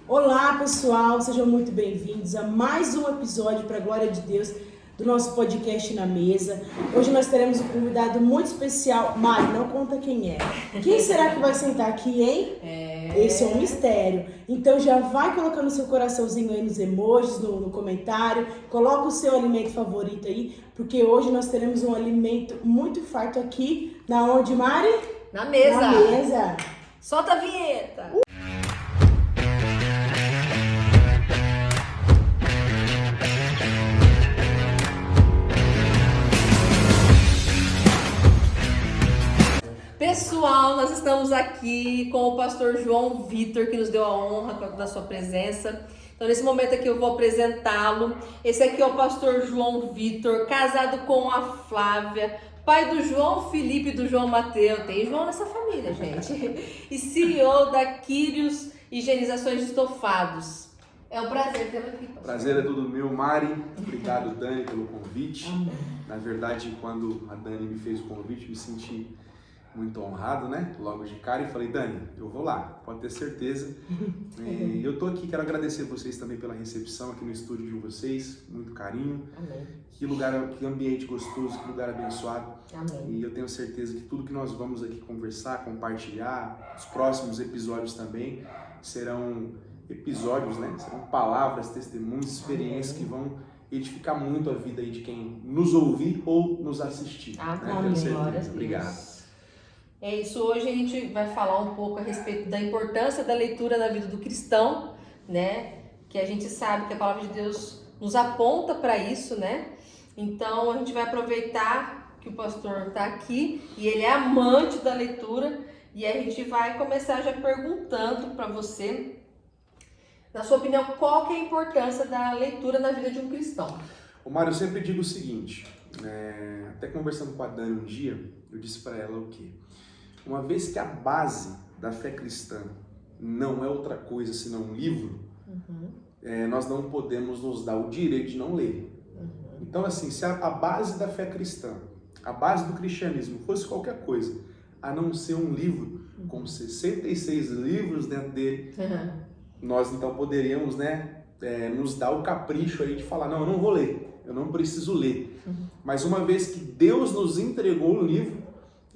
Olá pessoal, sejam muito bem-vindos a mais um episódio para a glória de Deus do nosso podcast Na Mesa. Hoje nós teremos um convidado muito especial. Mari, não conta quem é. Quem será que vai sentar aqui, hein? Esse é um mistério. Então já vai colocando seu coraçãozinho aí nos emojis, no comentário. Coloca o seu alimento favorito aí, porque hoje nós teremos um alimento muito farto aqui. Na onde, Mari? Na mesa. Na mesa. Solta a vinheta. Pessoal, nós estamos aqui com o pastor João Vitor, que nos deu a honra da sua presença. Então, nesse momento aqui eu vou apresentá-lo. Esse aqui é o pastor João Vitor, casado com a Flávia, pai do João Felipe e do João Mateus. Tem João nessa família, gente. E CEO da Quírios Higienizações de Estofados. É um prazer tê-lo aqui, pastor. Prazer é todo meu, Mari. Obrigado, Dani, pelo convite. Amém. Na verdade, quando a Dani me fez o convite, me senti muito honrado, né? Logo de cara, e falei, Dani, eu vou lá, pode ter certeza. Eu tô aqui, quero agradecer vocês também pela recepção aqui no estúdio de vocês, muito carinho. Amém. Que lugar, que ambiente gostoso, que lugar abençoado. Amém. E eu tenho certeza que tudo que nós vamos aqui conversar, compartilhar, os próximos episódios também serão episódios, né? Serão palavras, testemunhos, experiências que vão edificar muito a vida aí de quem nos ouvir ou nos assistir. Amém. Né? Tenho certeza. Glória a Deus. Obrigado. É isso, hoje a gente vai falar um pouco a respeito da importância da leitura na vida do cristão, né? Que a gente sabe que a palavra de Deus nos aponta para isso, né? Então a gente vai aproveitar que o pastor está aqui e ele é amante da leitura e a gente vai começar já perguntando para você, na sua opinião, qual que é a importância da leitura na vida de um cristão? Ô Mário, eu sempre digo o seguinte, até conversando com a Dani um dia, eu disse para ela o quê? Uma vez que a base da fé cristã não é outra coisa senão um livro, nós não podemos nos dar o direito de não ler. Então, assim, se a base da fé cristã, a base do cristianismo fosse qualquer coisa, a não ser um livro com 66 livros dentro dele, nós então poderíamos, nos dar o capricho aí de falar, não, eu não vou ler, eu não preciso ler. Mas uma vez que Deus nos entregou o livro,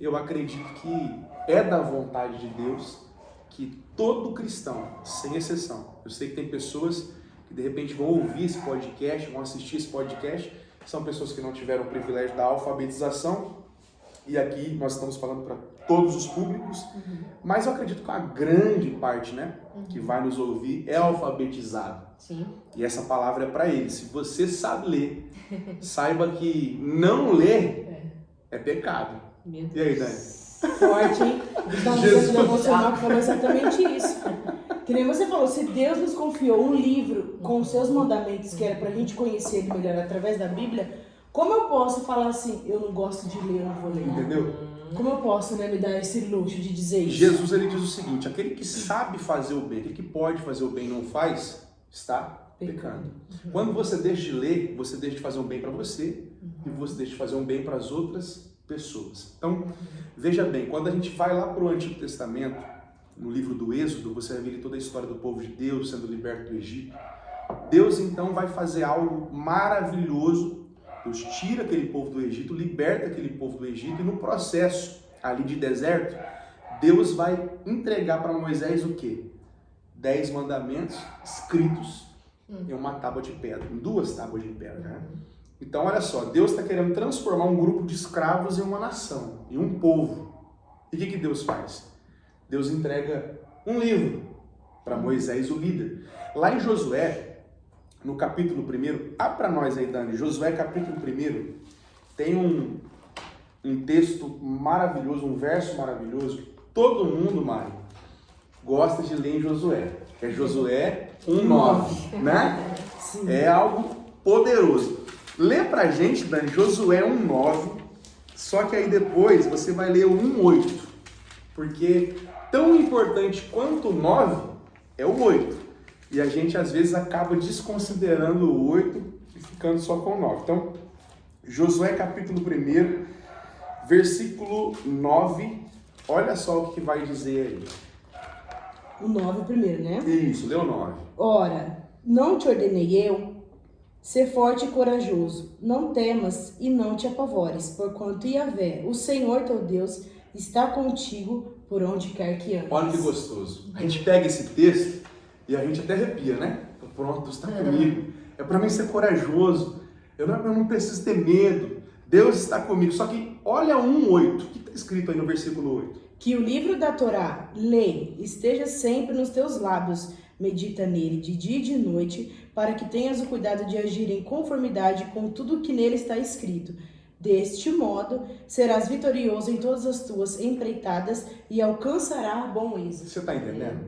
eu acredito que é da vontade de Deus que todo cristão, sem exceção, eu sei que tem pessoas que de repente vão ouvir esse podcast, vão assistir esse podcast, são pessoas que não tiveram o privilégio da alfabetização, e aqui nós estamos falando para todos os públicos, mas eu acredito que a grande parte, que vai nos ouvir é alfabetizado. Sim. E essa palavra é para ele. Se você sabe ler, saiba que não ler é pecado. Meu Deus. E aí, Dani? Forte, hein? O Jesus. devocional que falou exatamente isso. Que nem você falou, se Deus nos confiou um livro com os seus mandamentos, que era pra gente conhecer ele melhor através da Bíblia, como eu posso falar assim, eu não gosto de ler, eu não vou ler? Entendeu? Como eu posso, me dar esse luxo de dizer isso? Jesus, ele diz o seguinte, aquele que sabe fazer o bem, aquele que pode fazer o bem e não faz, está pecando. Quando você deixa de ler, você deixa de fazer um bem para você e você deixa de fazer um bem para as outras pessoas. Então, veja bem, quando a gente vai lá para o Antigo Testamento, no livro do Êxodo, você vai ver toda a história do povo de Deus sendo liberto do Egito. Deus então vai fazer algo maravilhoso. Deus tira aquele povo do Egito, liberta aquele povo do Egito e no processo ali de deserto, Deus vai entregar para Moisés o quê? 10 mandamentos escritos em uma tábua de pedra, em 2 tábuas de pedra, Então, olha só, Deus está querendo transformar um grupo de escravos em uma nação, em um povo. E o que Deus faz? Deus entrega um livro para Moisés, o líder. Lá em Josué, no capítulo 1, para nós aí, Dani, Josué capítulo 1, tem um texto maravilhoso, um verso maravilhoso, que todo mundo, Mari, gosta de ler em Josué, que é Josué 1:9, né? Sim. É algo poderoso. Lê pra gente, Dani, Josué 1:9, só que aí depois você vai ler o 1:8, porque tão importante quanto o 9 é o 8. E a gente às vezes acaba desconsiderando o 8 e ficando só com o 9. Então, Josué capítulo 1, versículo 9, olha só o que vai dizer aí. O 9 primeiro, né? Isso, lê o 9. Ora, não te ordenei eu? Ser forte e corajoso, não temas e não te apavores, porquanto Yahvé, o Senhor teu Deus, está contigo por onde quer que andes. Olha que gostoso. A gente pega esse texto e a gente até arrepia, né? Pronto, Deus está comigo. É para mim ser corajoso. Eu não preciso ter medo. Deus está comigo. Só que olha 1:8. O que está escrito aí no versículo 8? Que o livro da Torá, lei, esteja sempre nos teus lábios, medita nele de dia e de noite, para que tenhas o cuidado de agir em conformidade com tudo que nele está escrito. Deste modo, serás vitorioso em todas as tuas empreitadas e alcançará bom êxito. Você está entendendo?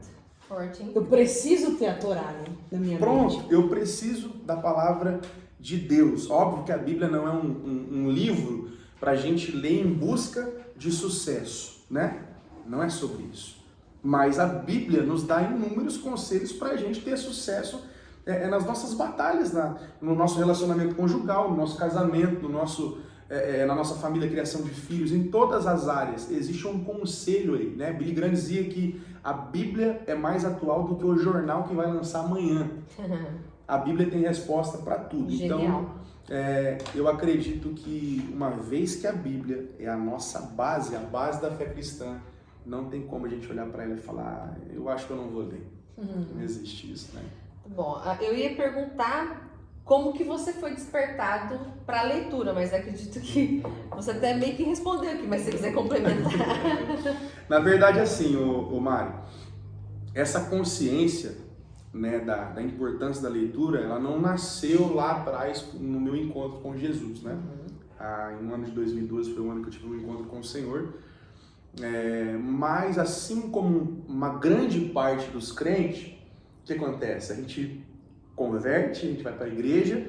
Forte, hein? Eu preciso ter a Torá, né, na minha Pronto, mente. eu preciso da palavra de Deus. Óbvio que a Bíblia não é um livro para a gente ler em busca de sucesso, né? Não é sobre isso. Mas a Bíblia nos dá inúmeros conselhos para a gente ter sucesso nas nossas batalhas, no nosso relacionamento conjugal, no nosso casamento, na nossa família, criação de filhos, em todas as áreas. Existe um conselho aí, né? Billy Graham dizia que a Bíblia é mais atual do que o jornal que vai lançar amanhã. A Bíblia tem resposta para tudo. Genial. Então, eu acredito que uma vez que a Bíblia é a nossa base, a base da fé cristã, não tem como a gente olhar para ela e falar, eu acho que eu não vou ler. Não existe isso, né? Bom, eu ia perguntar como que você foi despertado para a leitura, mas acredito que você até meio que respondeu aqui, mas se você quiser complementar. Na verdade, assim, o Mário, essa consciência, né, da importância da leitura, ela não nasceu lá atrás no meu encontro com Jesus, né? No ano de 2012 foi o ano que eu tive um encontro com o Senhor. Mas assim como uma grande parte dos crentes, o que acontece? A gente converte, a gente vai para a igreja,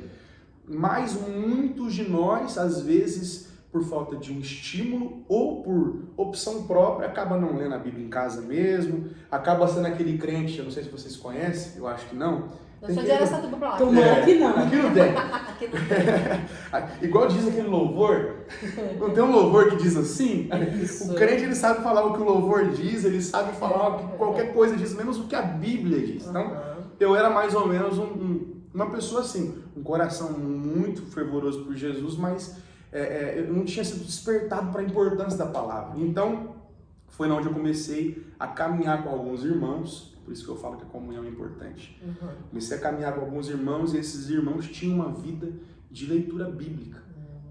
mas muitos de nós, às vezes, por falta de um estímulo ou por opção própria, acaba não lendo a Bíblia em casa mesmo, acaba sendo aquele crente, eu não sei se vocês conhecem, eu acho que não. Eu sou de Araçatuba pra lá. Tomara que não. Aqui não tem. Aqui não tem. Igual diz aquele louvor, não tem um louvor que diz assim? Isso. O crente ele sabe falar o que o louvor diz, ele sabe falar o que qualquer coisa diz, menos o que a Bíblia diz. Então, eu era mais ou menos uma pessoa assim, um coração muito fervoroso por Jesus, mas eu não tinha sido despertado para a importância da palavra. Então, foi onde eu comecei a caminhar com alguns irmãos. Por isso que eu falo que a comunhão é importante. Comecei a caminhar com alguns irmãos e esses irmãos tinham uma vida de leitura bíblica.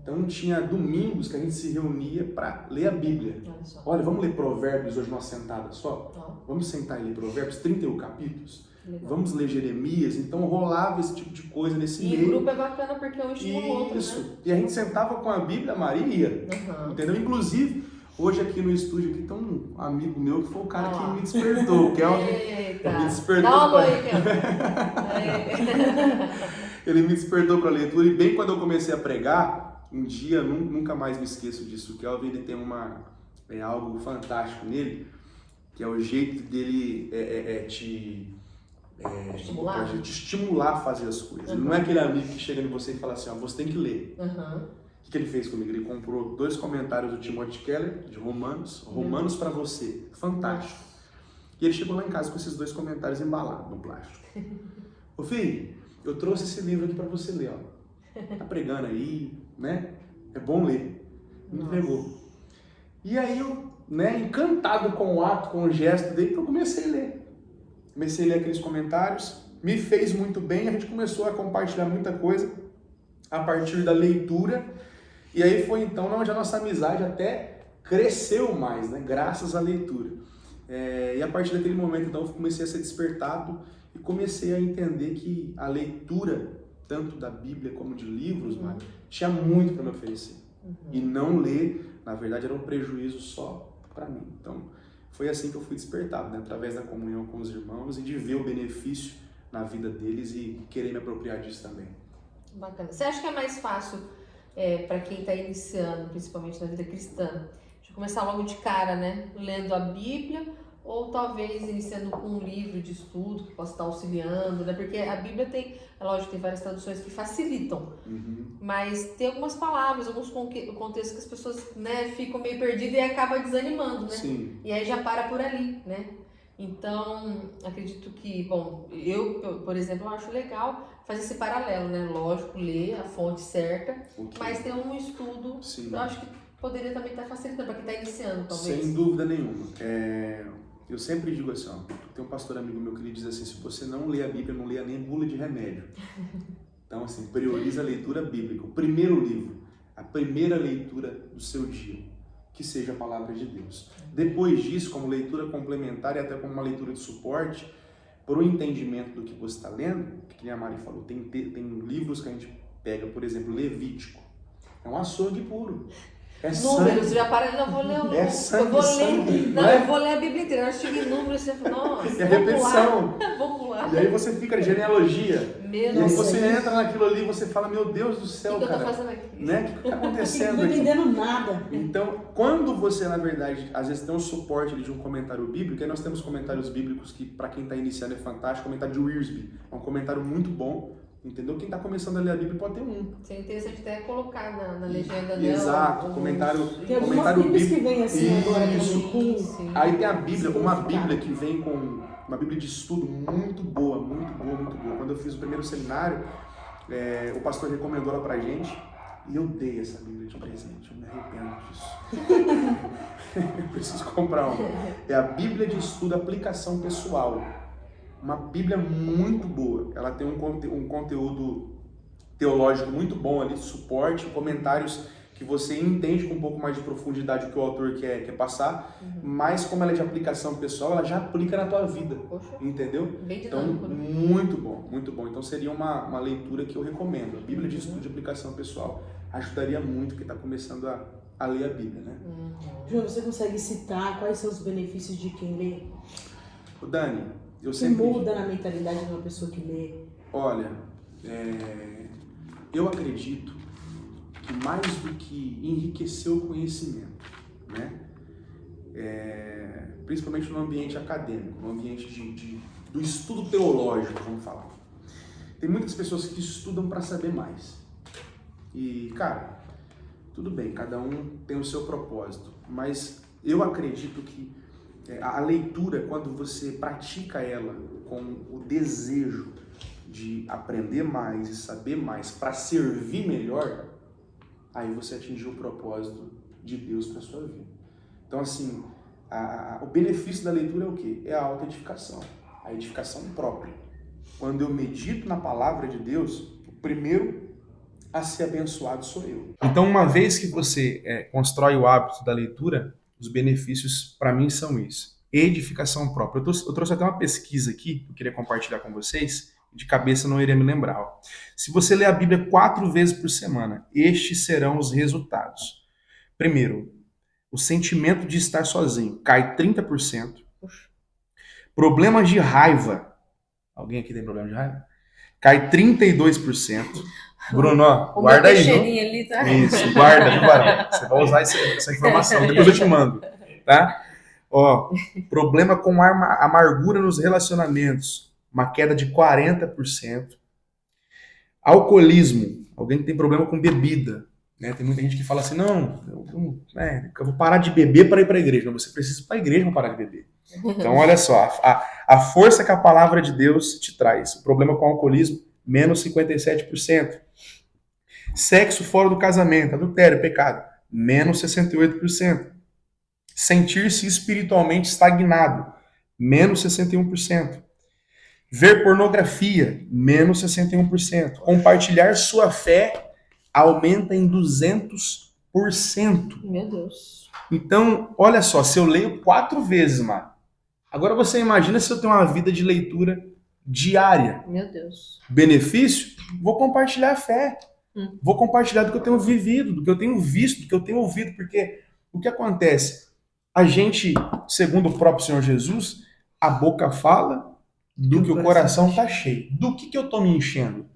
Então tinha domingos que a gente se reunia para ler a Bíblia. Olha, vamos ler Provérbios hoje numa sentada só? Vamos sentar e ler Provérbios, 31 capítulos? Legal. Vamos ler Jeremias? Então rolava esse tipo de coisa nesse meio. E o grupo é bacana porque um estimula o outro, Isso. Né? E a gente sentava com a Bíblia, Maria, entendeu? Inclusive, hoje aqui no estúdio aqui tem um amigo meu que foi o cara que me despertou. Eita. Me despertou. Dá uma aí, Ele me despertou para a leitura e bem quando eu comecei a pregar, um dia, nunca mais me esqueço disso, o Kelvin ele tem algo fantástico nele, que é o jeito dele te estimular a fazer as coisas. Ele não é aquele amigo que chega em você e fala assim, ó, você tem que ler. O que ele fez comigo? Ele comprou 2 comentários do Timothy Keller, de Romanos para você. Fantástico. E ele chegou lá em casa com esses 2 comentários embalados no plástico. Ô filho, eu trouxe esse livro aqui para você ler, ó. Tá pregando aí, né? É bom ler. Me entregou. E aí eu, encantado com o ato, com o gesto dele, eu comecei a ler. Comecei a ler aqueles comentários, me fez muito bem, a gente começou a compartilhar muita coisa a partir da leitura. E aí foi então onde a nossa amizade até cresceu mais, né? Graças à leitura. E a partir daquele momento, então, eu comecei a ser despertado e comecei a entender que a leitura, tanto da Bíblia como de livros, tinha muito para me oferecer. E não ler, na verdade, era um prejuízo só para mim. Então, foi assim que eu fui despertado, né? Através da comunhão com os irmãos e de ver o benefício na vida deles e querer me apropriar disso também. Bacana. Você acha que é mais fácil para quem está iniciando, principalmente na vida cristã, de começar logo de cara, né? Lendo a Bíblia, ou talvez iniciando com um livro de estudo que possa estar auxiliando, né? Porque a Bíblia tem, é lógico, tem várias traduções que facilitam, mas tem algumas palavras, alguns contextos que as pessoas, né, ficam meio perdidas e acabam desanimando, né? Sim. E aí já para por ali, né? Então, acredito que, bom, eu, por exemplo, acho legal fazer esse paralelo, né? Lógico, ler a fonte certa, mas ter um estudo, Sim. eu acho que poderia também estar facilitando para quem está iniciando, talvez. Sem dúvida nenhuma. Eu sempre digo assim, ó, tem um pastor amigo meu que ele diz assim, se você não lê a Bíblia, não leia nem bula de remédio. Então, assim, prioriza a leitura bíblica. O primeiro livro, a primeira leitura do seu dia, que seja a palavra de Deus. Depois disso, como leitura complementar e até como uma leitura de suporte, por um entendimento do que você está lendo, que a Mari falou, tem livros que a gente pega, por exemplo, Levítico. É um açougue puro. É Números, sangue. já para, não vou ler É sangue, eu vou sangue, ler, não não, é? eu vou ler a Bíblia inteira, eu cheguei em números, você fala, nossa, É repetição. vou pular. E aí você fica de genealogia. Meu E aí Deus, você o entra naquilo ali e você fala, meu Deus do que céu, eu tô cara. fazendo aqui? Né? O que está Não acontecendo tô aqui? entendendo nada. Então, quando você, na verdade, às vezes tem um suporte ali de um comentário bíblico, aí nós temos comentários bíblicos que, para quem está iniciando, é fantástico. O comentário de Wiersbe é um comentário muito bom, entendeu? Quem está começando a ler a Bíblia pode ter um. Seria interessante até colocar na legenda, né? Exato, comentário Tem algumas comentário bíblias que bíblico. vêm assim agora Isso. também. Sim. Aí tem a Bíblia, uma Significado. Bíblia que vem com uma Bíblia de estudo muito boa, muito boa, muito boa. Quando eu fiz o primeiro seminário, o pastor recomendou ela pra gente e eu dei essa Bíblia de presente. Eu me arrependo disso. Eu preciso comprar uma. É a Bíblia de Estudo Aplicação Pessoal. Uma Bíblia muito boa. Ela tem um conteúdo teológico muito bom ali, de suporte, comentários que você entende com um pouco mais de profundidade o que o autor quer passar, mas como ela é de aplicação pessoal, ela já aplica na tua vida, Poxa, entendeu? bem Então, dinâmico, né? muito bom, muito bom. Então seria uma leitura que eu recomendo. A Bíblia de Estudo de Aplicação Pessoal ajudaria muito quem está começando a ler a Bíblia, né? João, você consegue citar quais são os benefícios de quem lê? O Dani, eu Que sempre... muda na mentalidade de uma pessoa que lê? Olha, eu acredito que mais do que enriquecer o conhecimento, né? Principalmente no ambiente acadêmico, no ambiente do estudo teológico, vamos falar. Tem muitas pessoas que estudam para saber mais. E, cara, tudo bem, cada um tem o seu propósito, mas eu acredito que a leitura, quando você pratica ela com o desejo de aprender mais e saber mais para servir melhor, aí você atingiu o propósito de Deus para sua vida. Então, assim, o benefício da leitura é o quê? É a autoedificação, a edificação própria. Quando eu medito na palavra de Deus, o primeiro a ser abençoado sou eu. Então, uma vez que você constrói o hábito da leitura, os benefícios para mim são isso. Edificação própria. Eu trouxe até uma pesquisa aqui, que eu queria compartilhar com vocês, de cabeça não iria me lembrar. Ó. Se você ler a Bíblia 4 vezes por semana, estes serão os resultados. Primeiro, o sentimento de estar sozinho cai 30%. Problemas de raiva. Alguém aqui tem problema de raiva? Cai 32%. Bruno, ó, guarda aí, viu? Ali, tá? Isso, guarda, viu, Barão? Você vai usar essa informação, depois eu te mando, tá? Ó, problema com amargura nos relacionamentos, uma queda de 40%. Alcoolismo, alguém que tem problema com bebida, né? Tem muita gente que fala assim, não, eu vou parar de beber para ir para a igreja. Não, você precisa ir para a igreja para parar de beber. Então, olha só, a força que a palavra de Deus te traz. O problema com o alcoolismo, menos 57%. Sexo fora do casamento, adultério, pecado, menos 68%. Sentir-se espiritualmente estagnado, menos 61%. Ver pornografia, menos 61%. Compartilhar sua fé aumenta em 200%. Meu Deus. Então, olha só, se eu leio 4 vezes, Mari, agora você imagina se eu tenho uma vida de leitura diária. Meu Deus. Benefício? Vou compartilhar a fé. Vou compartilhar do que eu tenho vivido, do que eu tenho visto, do que eu tenho ouvido, porque o que acontece? A gente, segundo o próprio Senhor Jesus, a boca fala do que o coração está cheio. Do que eu estou me enchendo?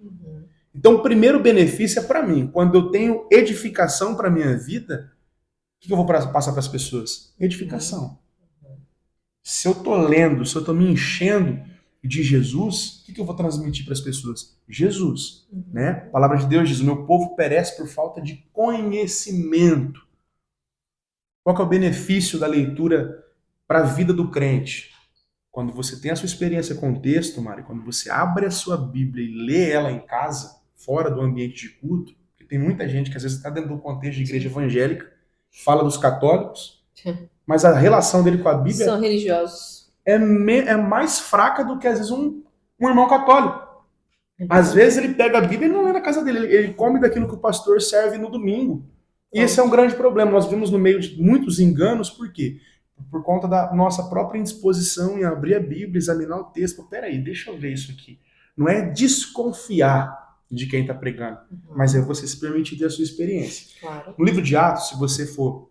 Então, o primeiro benefício é para mim. Quando eu tenho edificação para a minha vida, o que eu vou passar para as pessoas? Edificação. Se eu estou lendo, se eu estou me enchendo de Jesus, o que eu vou transmitir para as pessoas? Jesus. Né? A palavra de Deus diz, o meu povo perece por falta de conhecimento. Qual que é o benefício da leitura para a vida do crente? quando você tem a sua experiência com o texto, Mari, quando você abre a sua Bíblia e lê ela em casa, fora do ambiente de culto, porque tem muita gente que às vezes está dentro do contexto de igreja evangélica, fala dos católicos, mas a relação dele com a Bíblia São religiosos. é mais fraca do que às vezes um irmão católico. Às vezes ele pega a Bíblia e não lê na casa dele, ele come daquilo que o pastor serve no domingo. E esse é um grande problema. Nós vimos no meio de muitos enganos, por quê? Por conta da nossa própria indisposição em abrir a Bíblia, examinar o texto. Peraí, deixa eu ver isso aqui. Não é desconfiar de quem está pregando, mas é você se permitir ter a sua experiência. Claro. No livro de Atos, se você for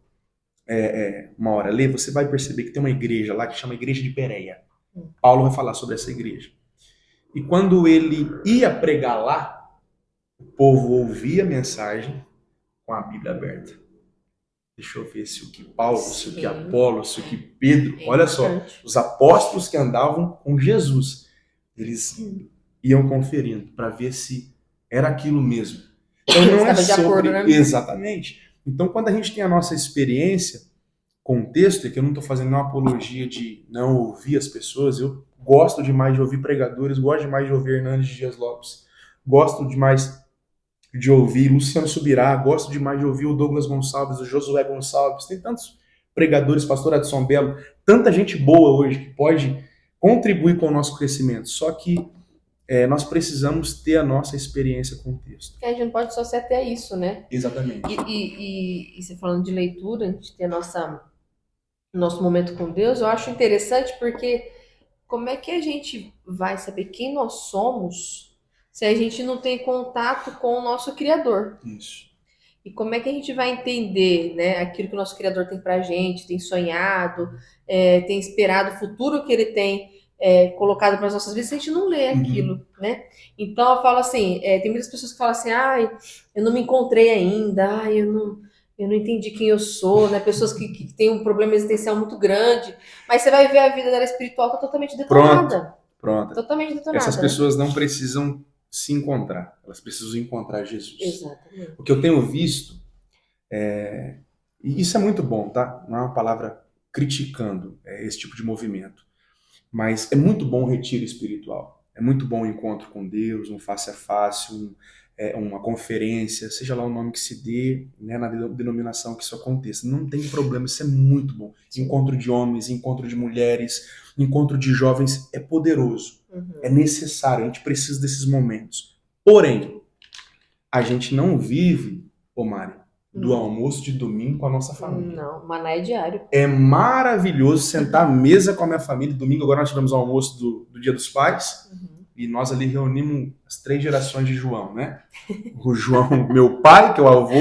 uma hora ler, você vai perceber que tem uma igreja lá que chama Igreja de Bereia. Paulo vai falar sobre essa igreja. E quando ele ia pregar lá, o povo ouvia a mensagem com a Bíblia aberta. Deixa eu ver se o que Paulo, se o que Apolo, se o que Pedro, olha só, os apóstolos que andavam com Jesus, eles iam conferindo para ver se era aquilo mesmo. Então não é sobre... acordo, né? Exatamente. Então quando a gente tem a nossa experiência com o texto, é que eu não estou fazendo nenhuma apologia de não ouvir as pessoas, eu gosto demais de ouvir pregadores, gosto demais de ouvir Hernandes Dias Lopes, gosto demais de ouvir Luciano Subirá, gosto demais de ouvir o Douglas Gonçalves, o Josué Gonçalves, tem tantos pregadores, pastor Adson Belo, tanta gente boa hoje que pode contribuir com o nosso crescimento, só que nós precisamos ter a nossa experiência com o texto. A gente não pode só ser até isso, né? Exatamente. E você falando de leitura, a gente ter nosso momento com Deus, eu acho interessante porque como é que a gente vai saber quem nós somos se a gente não tem contato com o nosso Criador? Isso. E como é que a gente vai entender, né, aquilo que o nosso Criador tem pra gente, tem sonhado, tem esperado, o futuro que ele tem colocado para as nossas vidas, se a gente não lê aquilo, né? Então eu falo assim, tem muitas pessoas que falam assim, eu não me encontrei ainda, eu não entendi quem eu sou, né? Pessoas que têm um problema existencial muito grande, mas você vai ver a vida dela espiritual tá totalmente detonada. Pronto. Totalmente detonada. Essas pessoas não precisam se encontrar, elas precisam encontrar Jesus. Exatamente. O que eu tenho visto, e isso é muito bom, tá? Não é uma palavra criticando esse tipo de movimento, mas é muito bom o retiro espiritual, é muito bom o encontro com Deus, um face a face, uma conferência, seja lá o nome que se dê, né, na denominação que isso aconteça. Não tem problema, isso é muito bom. Encontro de homens, encontro de mulheres, encontro de jovens é poderoso, é necessário, a gente precisa desses momentos. Porém, a gente não vive, Mari, do almoço de domingo com a nossa família. Não, maná é diário. É maravilhoso sentar à mesa com a minha família. Domingo agora nós tivemos o almoço do Dia dos Pais. E nós ali reunimos as 3 gerações de João, né? O João, meu pai, que é o avô,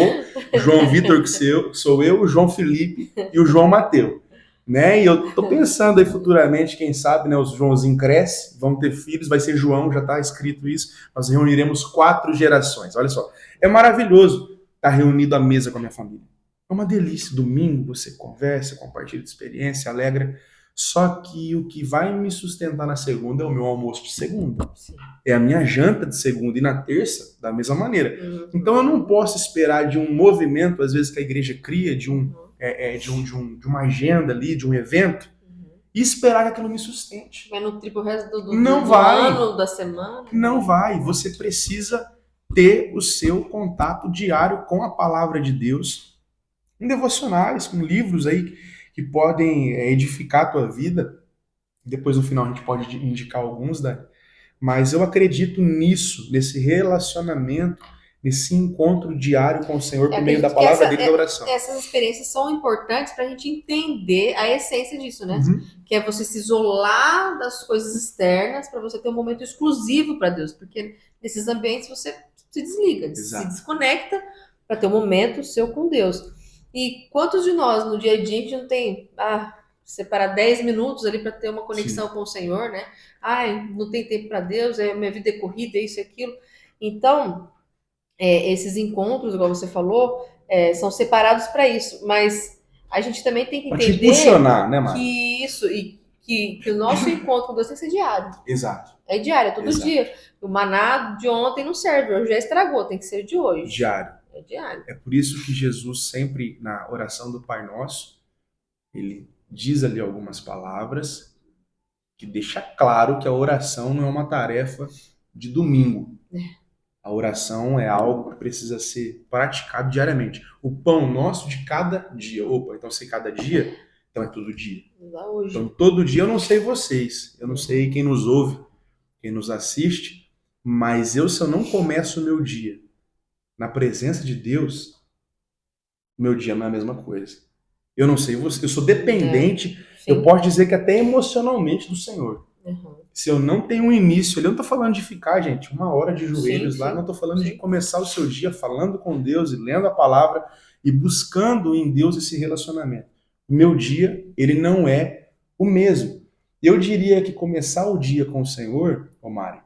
o João Vitor, que sou eu, o João Felipe e o João Mateus. Né? E eu tô pensando aí futuramente, quem sabe, né, os Joãozinhos crescem, vão ter filhos, vai ser João, já está escrito isso, nós reuniremos 4 gerações. Olha só, é maravilhoso estar reunido à mesa com a minha família. É uma delícia, domingo você conversa, compartilha de experiência, alegra. Só que o que vai me sustentar na segunda é o meu almoço de segunda. Sim. É a minha janta de segunda. E na terça, da mesma maneira. Então eu não posso esperar de um movimento, às vezes, que a igreja cria, de uma agenda ali, de um evento, e esperar que aquilo me sustente. Vai nutrir pro resto do vai. ano, da semana? Não vai. Você precisa ter o seu contato diário com a palavra de Deus, em devocionais, com livros aí que podem edificar a tua vida. Depois, no final, a gente pode indicar alguns, mas eu acredito nisso, nesse relacionamento, nesse encontro diário com o Senhor por meio da palavra dele e da oração. Essas experiências são importantes para a gente entender a essência disso, né? Que é você se isolar das coisas externas para você ter um momento exclusivo para Deus, porque nesses ambientes você se desliga, se desconecta para ter um momento seu com Deus. E quantos de nós, no dia a dia, a gente não tem separar 10 minutos ali para ter uma conexão com o Senhor, né? Não tem tempo para Deus, minha vida é corrida, isso e aquilo. Então, esses encontros, igual você falou, são separados para isso. Mas a gente também tem que entender te impulsionar, né, Mara? que isso, e que o nosso encontro com Deus tem que ser diário. Exato. É diário, é todo dia. O maná de ontem não serve, hoje já estragou, tem que ser de hoje. Diário. É diário. É por isso que Jesus sempre, na oração do Pai Nosso, ele diz ali algumas palavras que deixa claro que a oração não é uma tarefa de domingo. A oração é algo que precisa ser praticado diariamente. O pão nosso de cada dia. Opa, então se cada dia, então é todo dia. Então todo dia, eu não sei vocês, eu não sei quem nos ouve, quem nos assiste, mas se eu não começo o meu dia na presença de Deus, meu dia não é a mesma coisa. Eu não sei você, eu sou dependente, eu posso dizer que até emocionalmente do Senhor. Se eu não tenho um início, eu não tô falando de ficar, gente, 1 hora de joelhos lá, não tô falando de começar o seu dia falando com Deus e lendo a palavra e buscando em Deus esse relacionamento. O meu dia, ele não é o mesmo. Eu diria que começar o dia com o Senhor, ô Mari,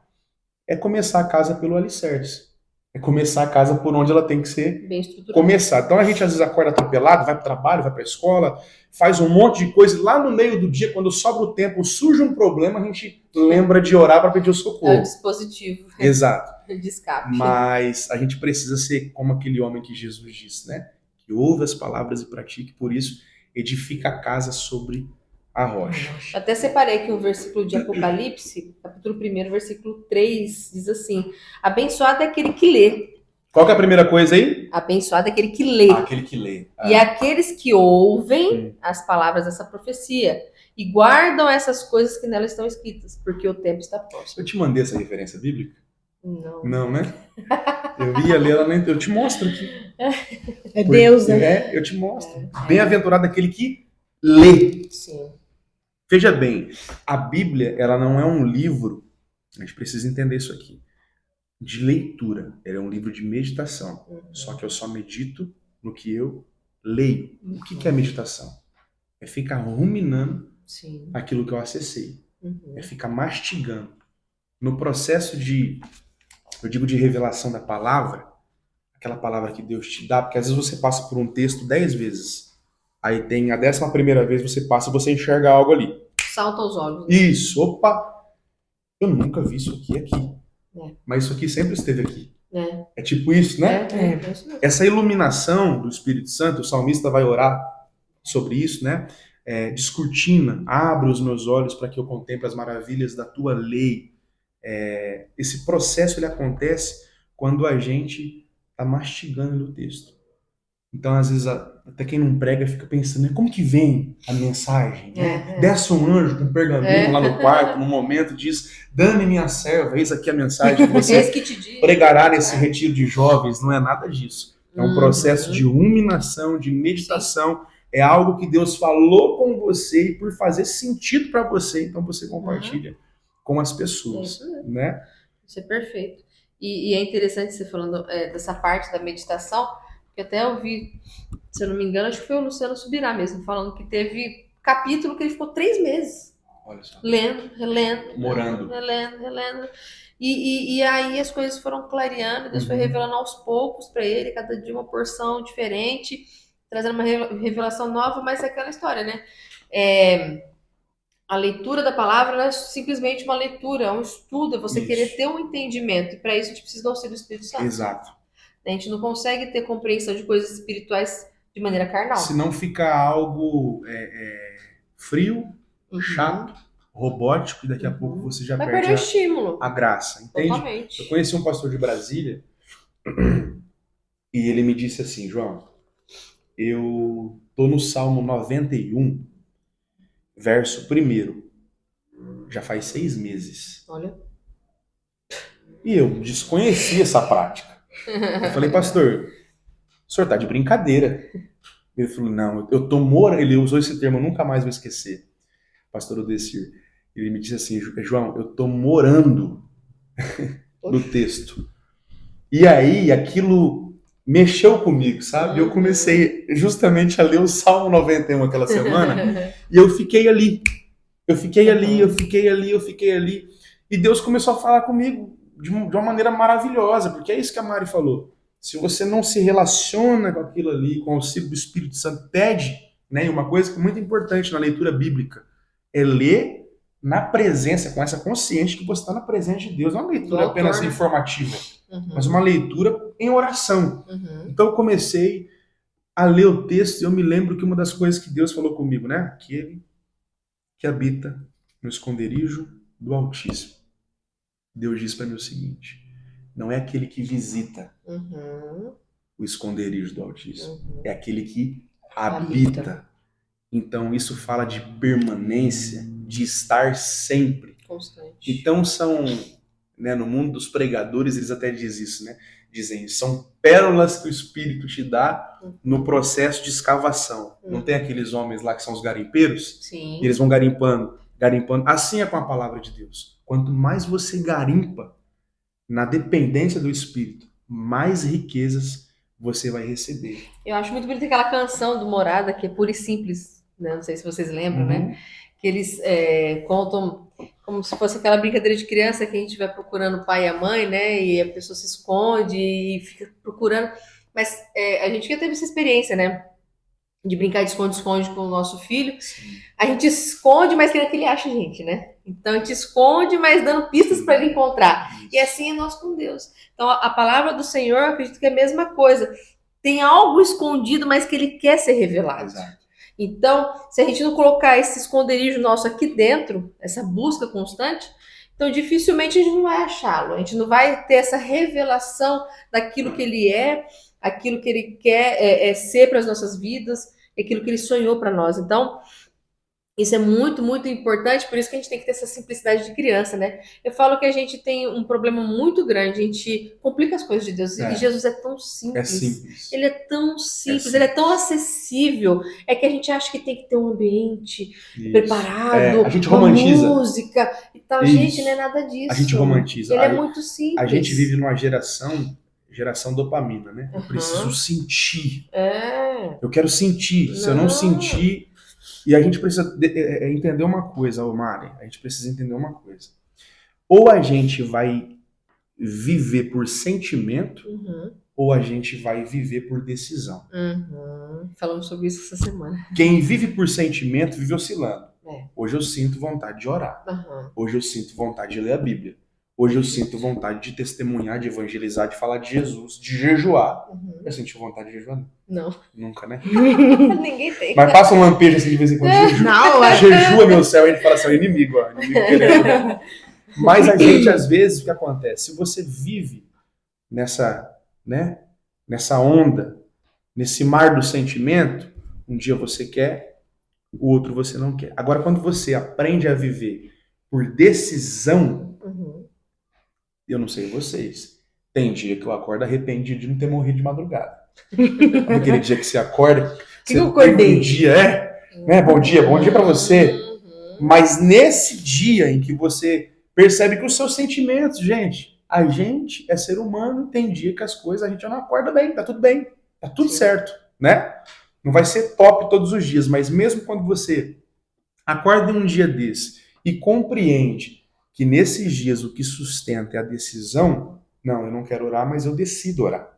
é começar a casa pelo alicerce. É começar a casa por onde ela tem que ser bem estruturada. Começar. Então a gente às vezes acorda atropelado, vai para o trabalho, vai para a escola, faz um monte de coisa. Lá no meio do dia, quando sobra o tempo, surge um problema, a gente lembra de orar para pedir o socorro. É o dispositivo. Exato. De escape. Mas a gente precisa ser como aquele homem que Jesus disse, né? Que ouve as palavras e pratique, por isso edifica a casa sobre a rocha. Até separei aqui um versículo de Apocalipse, capítulo 1, versículo 3, diz assim: abençoado é aquele que lê. Qual que é a primeira coisa aí? Abençoado é aquele que lê. Aquele que lê. E aqueles que ouvem as palavras dessa profecia e guardam essas coisas que nela estão escritas, porque o tempo está próximo. Eu te mandei essa referência bíblica? Não. Não, né? Eu ia ler ela, eu te mostro aqui. É Deus, né? É, eu te mostro. Bem-aventurado aquele que lê. Sim. Veja bem, a Bíblia, ela não é um livro, a gente precisa entender isso aqui, de leitura. Ela é um livro de meditação. Só que eu só medito no que eu leio. O que é meditação? É ficar ruminando aquilo que eu acessei. É ficar mastigando. No processo de, eu digo de revelação da palavra, aquela palavra que Deus te dá, porque às vezes você passa por um texto 10 vezes. Aí tem a 11ª vez você passa e você enxerga algo ali. Salta aos olhos. Isso, opa! Eu nunca vi isso aqui. Mas isso aqui sempre esteve aqui. É tipo isso, né? Essa iluminação do Espírito Santo, o salmista vai orar sobre isso, né? Descortina, abre os meus olhos para que eu contemple as maravilhas da tua lei. Esse processo ele acontece quando a gente está mastigando o texto. Então, às vezes, até quem não prega fica pensando, como que vem a mensagem? Desce um anjo com um pergaminho lá no quarto, no momento, diz, Dani, minha serva, eis aqui a mensagem que você pregará nesse retiro de jovens. Não é nada disso. É um processo de ruminação, de meditação. É algo que Deus falou com você e por fazer sentido para você, então você compartilha com as pessoas. Né? Isso é perfeito. E é interessante você falando dessa parte da meditação, que até eu vi, se eu não me engano, acho que foi o Luciano Subirá mesmo, falando que teve capítulo que ele ficou 3 meses. Olha só. Lendo, relendo. Morando. Relendo. E aí as coisas foram clareando, Deus foi revelando aos poucos para ele, cada dia uma porção diferente, trazendo uma revelação nova, mas é aquela história, né? A leitura da palavra não é simplesmente uma leitura, é um estudo, é você querer ter um entendimento, e para isso a gente precisa do auxílio do Espírito Santo. Exato. A gente não consegue ter compreensão de coisas espirituais de maneira carnal. Se não fica algo frio, chato, robótico, e daqui a pouco você já vai perde perder o estímulo. A graça. Entende? Totalmente. Eu conheci um pastor de Brasília e ele me disse assim, João, eu tô no Salmo 91, verso 1, já faz 6 meses. Olha. E eu desconheci essa prática. Eu falei, pastor, o senhor tá de brincadeira. Ele falou, não, eu tô morando. Ele usou esse termo, eu nunca mais vou esquecer. Pastor Odecir. Ele me disse assim, João, eu tô morando no texto. E aí, aquilo mexeu comigo, sabe? Eu comecei justamente a ler o Salmo 91 aquela semana, e eu fiquei ali. Eu fiquei ali. E Deus começou a falar comigo de uma maneira maravilhosa, porque é isso que a Mari falou. Se você não se relaciona com aquilo ali, com o auxílio do Espírito Santo, pede, né? E uma coisa que é muito importante na leitura bíblica é ler na presença, com essa consciência que você está na presença de Deus. Não é uma leitura apenas informativa, mas uma leitura em oração. Então eu comecei a ler o texto e eu me lembro que uma das coisas que Deus falou comigo, né? Aquele que habita no esconderijo do Altíssimo. Deus diz para mim o seguinte: não é aquele que visita o esconderijo do Altíssimo, é aquele que habita. Então isso fala de permanência, de estar sempre. Constante. Então são, né, no mundo dos pregadores eles até dizem isso, né? Dizem, são pérolas que o Espírito te dá no processo de escavação. Não tem aqueles homens lá que são os garimpeiros? Sim. Eles vão garimpando. Assim é com a palavra de Deus. Quanto mais você garimpa na dependência do Espírito, mais riquezas você vai receber. Eu acho muito bonita aquela canção do Morada, que é pura e simples, né? Não sei se vocês lembram, né? Que eles contam como se fosse aquela brincadeira de criança que a gente vai procurando o pai e a mãe, né? E a pessoa se esconde e fica procurando. Mas a gente já teve essa experiência, né? De brincar de esconde-esconde com o nosso filho. Sim. A gente esconde, mas querendo que ele ache a gente, né? Então a gente esconde, mas dando pistas para ele encontrar. E assim é nós com Deus. Então a palavra do Senhor, eu acredito que é a mesma coisa. Tem algo escondido, mas que ele quer ser revelado. Exato. Então, se a gente não colocar esse esconderijo nosso aqui dentro, essa busca constante, então dificilmente a gente não vai achá-lo. A gente não vai ter essa revelação daquilo que ele é, aquilo que ele quer ser para as nossas vidas, aquilo que ele sonhou para nós. Então, isso é muito, muito importante, por isso que a gente tem que ter essa simplicidade de criança, né? Eu falo que a gente tem um problema muito grande, a gente complica as coisas de Deus, e Jesus é tão simples. É simples. Ele é tão simples, ele é tão acessível, é que a gente acha que tem que ter um ambiente preparado, a gente romantiza. Música e tal. Isso. Gente, não é nada disso. A gente romantiza. Ele é muito simples. A gente vive numa geração dopamina, né? Eu preciso sentir. Eu quero sentir. Se eu não sentir... E a gente precisa entender uma coisa, Mari. A gente precisa entender uma coisa. Ou a gente vai viver por sentimento, ou a gente vai viver por decisão. Falamos sobre isso essa semana. Quem vive por sentimento vive oscilando. Hoje eu sinto vontade de orar. Hoje eu sinto vontade de ler a Bíblia. Hoje eu sinto vontade de testemunhar, de evangelizar, de falar de Jesus, de jejuar. Eu senti vontade de jejuar? Não. Nunca, né? Ninguém tem. Mas passa um lampejo assim de vez em quando. Jejua, meu céu. A gente fala assim, o inimigo, ó. Inimigo querendo. Mas a gente, às vezes, o que acontece? Se você vive nessa onda, nesse mar do sentimento, um dia você quer, o outro você não quer. Agora, quando você aprende a viver por decisão, eu não sei vocês, tem dia que eu acordo arrependido de não ter morrido de madrugada. Aquele dia que você acorda, que eu acordei? Tem um dia, bom dia pra você. Mas nesse dia em que você percebe que os seus sentimentos, a gente é ser humano, tem dia que as coisas a gente já não acorda bem, tá tudo certo, né? Não vai ser top todos os dias, mas mesmo quando você acorda em um dia desse e compreende que nesses dias o que sustenta é a decisão, não, eu não quero orar, mas eu decido orar.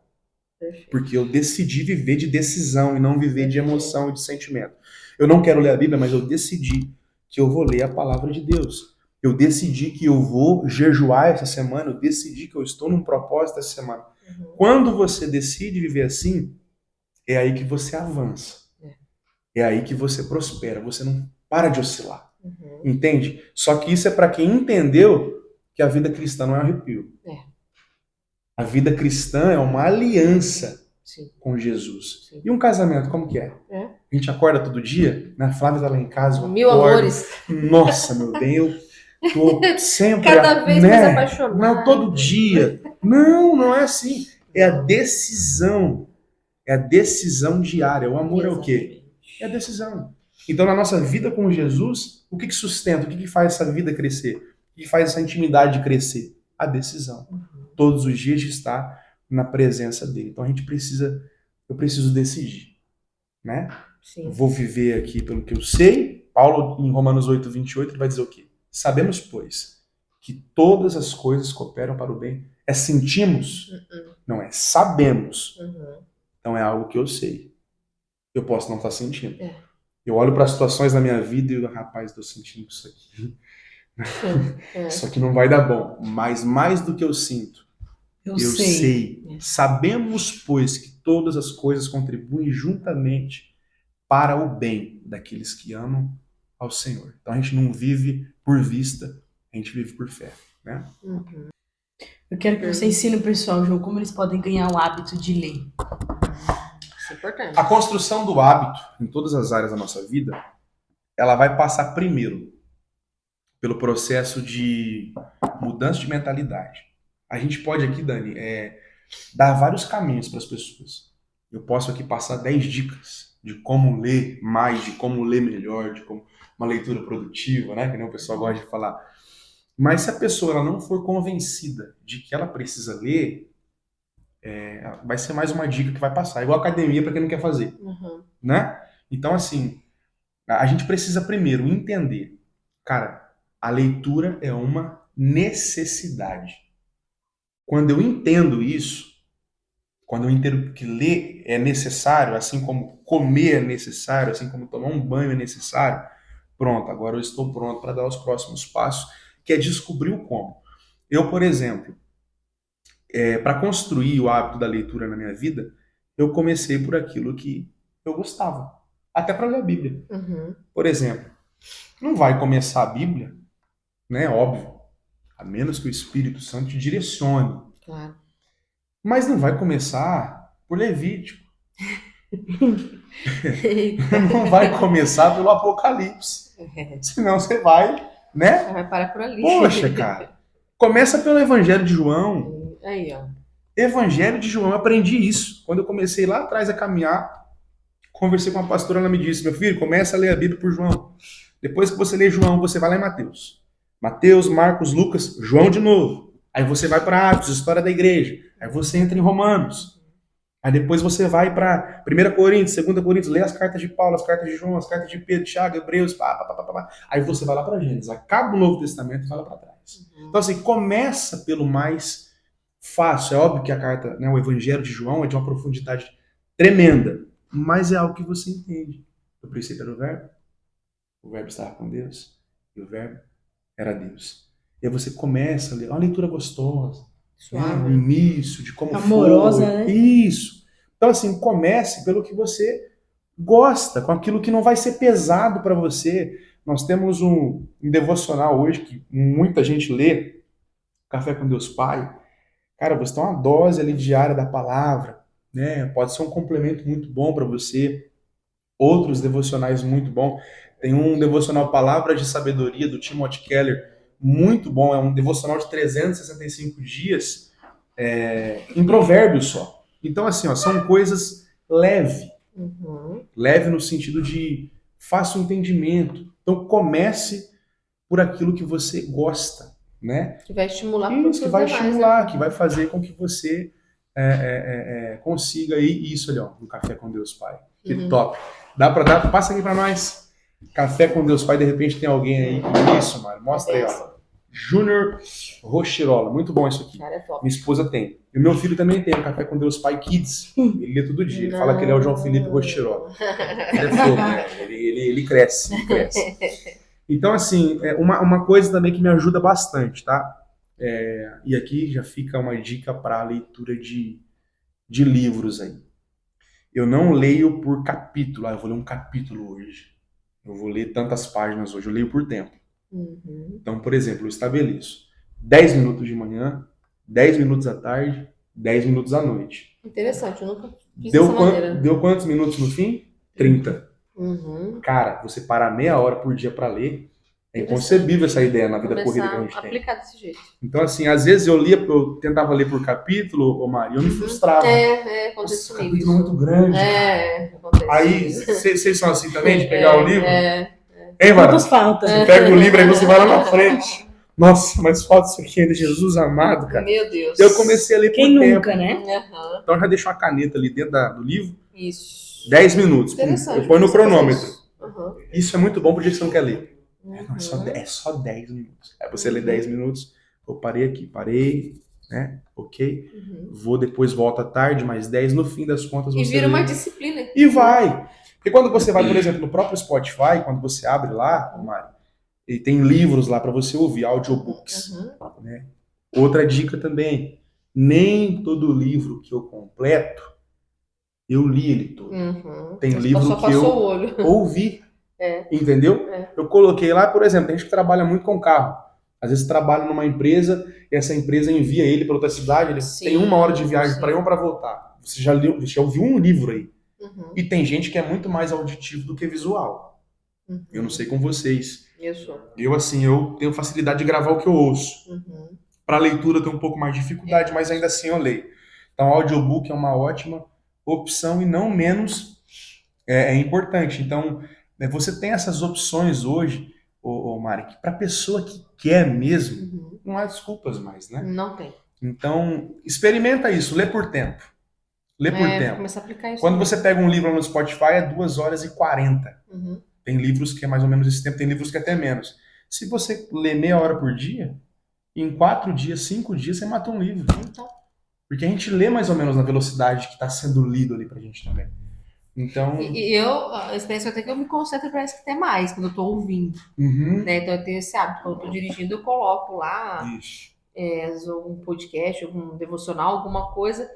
Porque eu decidi viver de decisão e não viver de emoção e de sentimento. Eu não quero ler a Bíblia, mas eu decidi que eu vou ler a palavra de Deus. Eu decidi que eu vou jejuar essa semana, eu decidi que eu estou num propósito essa semana. Quando você decide viver assim, é aí que você avança. É aí que você prospera, você não para de oscilar. Entende? Só que isso é para quem entendeu que a vida cristã não é um arrepio. A vida cristã é uma aliança com Jesus. E um casamento, como que é? A gente acorda todo dia, né? A Flávia tá lá em casa. Mil amores. Nossa, meu bem, eu tô sempre... Cada vez mais apaixonado. Não, todo dia. Não é assim. É a decisão. É a decisão diária. O amor é o quê? É a decisão. Então, na nossa vida com Jesus, o que sustenta? O que faz essa vida crescer? O que faz essa intimidade crescer? A decisão. Todos os dias de estar na presença dele. Então, eu preciso decidir, né? Sim. Vou viver aqui pelo que eu sei. Paulo, em Romanos 8:28, ele vai dizer o quê? Sabemos, pois, que todas as coisas cooperam para o bem. É sentimos? Não, é sabemos. Então, é algo que eu sei. Eu posso não estar sentindo. Eu olho para as situações na minha vida e eu, rapaz, estou sentindo isso aqui. Isso aqui não vai dar bom. Mas mais do que eu sinto, eu sei. Sabemos, pois, que todas as coisas contribuem juntamente para o bem daqueles que amam ao Senhor. Então a gente não vive por vista, a gente vive por fé, né? Eu quero que você ensine o pessoal, João, como eles podem ganhar o hábito de ler. Isso é importante. A construção do hábito em todas as áreas da nossa vida, ela vai passar primeiro pelo processo de mudança de mentalidade. A gente pode aqui, Dani, dar vários caminhos para as pessoas. Eu posso aqui passar 10 dicas de como ler mais, de como ler melhor, de como uma leitura produtiva, né? Que nem o pessoal gosta de falar. Mas se a pessoa ela não for convencida de que ela precisa ler, vai ser mais uma dica que vai passar. Igual academia para quem não quer fazer, né? Então, assim, a gente precisa primeiro entender, cara, a leitura é uma necessidade. Quando eu entendo isso, quando eu entendo que ler é necessário, assim como comer é necessário, assim como tomar um banho é necessário, pronto, agora eu estou pronto para dar os próximos passos, que é descobrir o como. Eu, por exemplo, para construir o hábito da leitura na minha vida, eu comecei por aquilo que eu gostava, até para ler a Bíblia. Por exemplo, não vai começar a Bíblia, né? Óbvio, a menos que o Espírito Santo te direcione. Claro. Mas não vai começar por Levítico. Não vai começar pelo Apocalipse. Senão você vai, né? Vai parar por ali. Poxa, cara. Começa pelo Evangelho de João. Aí, ó. Evangelho de João, eu aprendi isso. Quando eu comecei lá atrás a caminhar, conversei com uma pastora, ela me disse, meu filho, começa a ler a Bíblia por João. Depois que você lê João, você vai lá em Mateus. Mateus, Marcos, Lucas, João de novo. Aí você vai para Atos, história da igreja. Aí você entra em Romanos. Aí depois você vai para 1 Coríntios, 2 Coríntios, lê as cartas de Paulo, as cartas de João, as cartas de Pedro, Tiago, Hebreus, Aí você vai lá para Gênesis, acaba o Novo Testamento e vai lá para trás. Então assim, começa pelo mais fácil. É óbvio que a carta, né, o Evangelho de João é de uma profundidade tremenda, mas é algo que você entende. O princípio era o verbo estava com Deus, e o verbo era Deus. E aí você começa a ler, uma leitura gostosa, Suave. o início, de como Amorosa, foi. né? Isso. Então assim, comece pelo que você gosta, com aquilo que não vai ser pesado para você. Nós temos um devocional hoje que muita gente lê, Café com Deus Pai. Cara, você tem uma dose ali diária da palavra, né? Pode ser um complemento muito bom para você. Outros devocionais muito bom. Tem um devocional Palavras de Sabedoria do Timothy Keller, muito bom. É um devocional de 365 dias em provérbios só. Então, assim, ó, são coisas leve. Leve no sentido de fácil entendimento. Então, comece por aquilo que você gosta, né? Que vai estimular Isso, que vai demais, estimular, né? que vai fazer com que você consiga aí isso ali, ó, no Café com Deus Pai. Que top. Dá pra dar? Passa aqui pra nós. Café com Deus Pai, de repente tem alguém aí. Isso, Mário. Mostra aí, ó. Júnior Rochirola. Muito bom isso aqui. Cara, é top. Minha esposa tem. E o meu filho também tem o Café com Deus Pai Kids. Ele lê todo dia. Ele fala que ele é o João Felipe Rochirola. Ele é fogo, né? Ele cresce, ele cresce. Então, assim, uma coisa também que me ajuda bastante, tá? E aqui já fica uma dica para a leitura de livros aí. Eu não leio por capítulo. Eu vou ler um capítulo hoje. Eu vou ler tantas páginas hoje. Eu leio por tempo. Então, por exemplo, eu estabeleço 10 minutos de manhã, 10 minutos à tarde, 10 minutos à noite. Interessante, eu nunca fiz dessa maneira. Deu quantos minutos no fim? 30. Cara, você parar meia hora por dia para ler, é inconcebível essa ideia na vida corrida que a gente tem. Aplicar desse jeito. Então, assim, às vezes eu tentava ler por capítulo, Mari, eu me frustrava. Acontece Nossa, comigo. capítulo muito grande. Acontece. Aí, vocês são assim também, de pegar o livro? Hein, Mari? Quantas falta? Você pega o livro, aí você vai lá na frente. Nossa, mas falta isso aqui ainda, Jesus amado, cara. Meu Deus. Eu comecei a ler por Quem tempo. nunca, né? Então eu já deixo uma caneta ali dentro do livro. Isso. 10 minutos. Interessante. Eu ponho no cronômetro. Uhum. Isso é muito bom pro dia que você não quer ler. Não, é só 10 minutos. Aí você lê 10 minutos. Eu parei aqui, né? Ok. Vou depois, volto à tarde, mais 10. No fim das contas você E vira lê. uma disciplina. E vai. Porque quando você vai, por exemplo, no próprio Spotify, quando você abre lá, Mari, e tem livros lá para você ouvir, audiobooks. Né? Outra dica também, nem todo livro que eu completo, eu li ele todo. Tem livro só que passou eu o olho. ouvi. Entendeu? Eu coloquei lá, por exemplo, tem gente que trabalha muito com carro. Às vezes trabalha numa empresa e essa empresa envia ele para outra cidade, ele tem 1 hora de viagem para ir ou para voltar. Você já ouviu um livro aí. E tem gente que é muito mais auditivo do que visual. Eu não sei com vocês. Eu tenho facilidade de gravar o que eu ouço. Para leitura eu tenho um pouco mais de dificuldade, mas ainda assim eu leio. Então, o audiobook é uma ótima opção e não menos é importante. Então, você tem essas opções hoje, Mari, que para pessoa que quer mesmo, não há desculpas mais, né? Não tem. Então, experimenta isso, lê por tempo. Lê por tempo. Começar a aplicar isso. Quando você pega um livro no Spotify, é 2 horas e 40. Tem livros que é mais ou menos esse tempo, tem livros que é até menos. Se você lê meia hora por dia, em 4 dias, 5 dias, você mata um livro. Então. Porque a gente lê mais ou menos na velocidade que está sendo lido ali pra gente também. Então... A experiência que eu tenho é que eu me concentro, parece que até mais, quando eu tô ouvindo. Né? Então eu tenho esse hábito, quando eu tô dirigindo, eu coloco lá um podcast, algum devocional, alguma coisa.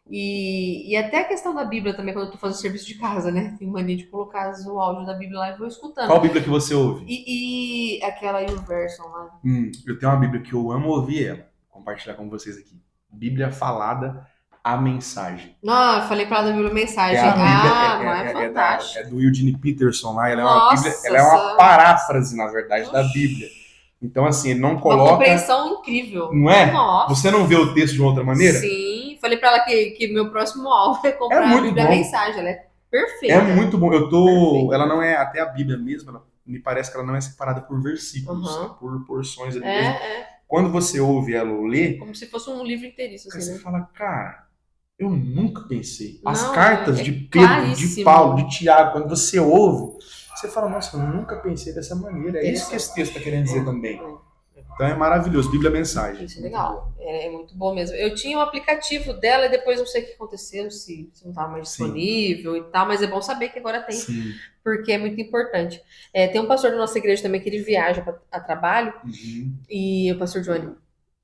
E até a questão da Bíblia também, quando eu tô fazendo serviço de casa, né? Tenho mania de colocar o áudio da Bíblia lá e vou escutando. Qual Bíblia que você ouve? E aquela YouVersion lá. Eu tenho uma Bíblia que eu amo ouvir ela. Vou compartilhar com vocês aqui. Bíblia Falada, a Mensagem. Não, eu falei pra ela da Bíblia Mensagem. É é fantástico. É do Eugene Peterson lá. Ela é uma paráfrase, na verdade, da Bíblia. Então, assim, ele não coloca... Uma compreensão incrível. Não é? Nossa. Você não vê o texto de uma outra maneira? Sim. Falei pra ela que meu próximo alvo é comprar a Bíblia Mensagem. Ela é perfeita. É muito bom. Perfeita. Ela não é, até a Bíblia mesmo, me parece que ela não é separada por versículos, é por porções ali mesmo. Quando você ouve ela ou lê... Como se fosse um livro inteiriço. Assim, você né? fala, cara, eu nunca pensei. As não, cartas de Pedro, de Paulo, de Tiago, quando você ouve, você fala, nossa, eu nunca pensei dessa maneira. É isso que esse texto está querendo dizer também. Então é maravilhoso, Bíblia Mensagem. Isso é legal, é muito bom mesmo. Eu tinha um aplicativo dela e depois não sei o que aconteceu, se não estava mais disponível e tal, mas é bom saber que agora tem, porque é muito importante. Tem um pastor da nossa igreja também que ele viaja a trabalho, e o pastor Johnny.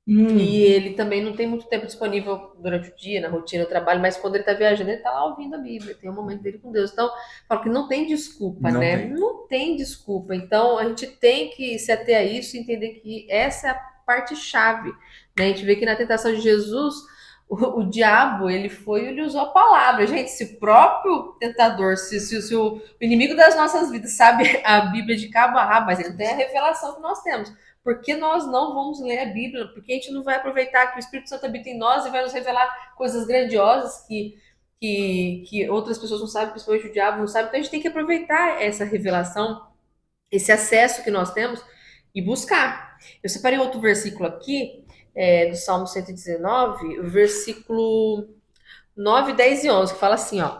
E ele também não tem muito tempo disponível durante o dia, na rotina do trabalho, mas quando ele tá viajando, ele tá lá ouvindo a Bíblia, tem um momento dele com Deus. Então, falo que não tem desculpa, né? Não tem desculpa. Então, a gente tem que se ater a isso e entender que essa é a parte chave, né? A gente vê que na tentação de Jesus, o diabo, ele usou a palavra. Gente, se o próprio tentador, se o inimigo das nossas vidas sabe a Bíblia de cabo a rabo, mas ele não tem a revelação que nós temos. Por que nós não vamos ler a Bíblia? Porque a gente não vai aproveitar que o Espírito Santo habita em nós e vai nos revelar coisas grandiosas que outras pessoas não sabem, principalmente o diabo não sabe. Então a gente tem que aproveitar essa revelação, esse acesso que nós temos e buscar. Eu separei outro versículo aqui, do Salmo 119, o versículo 9, 10 e 11, que fala assim, ó.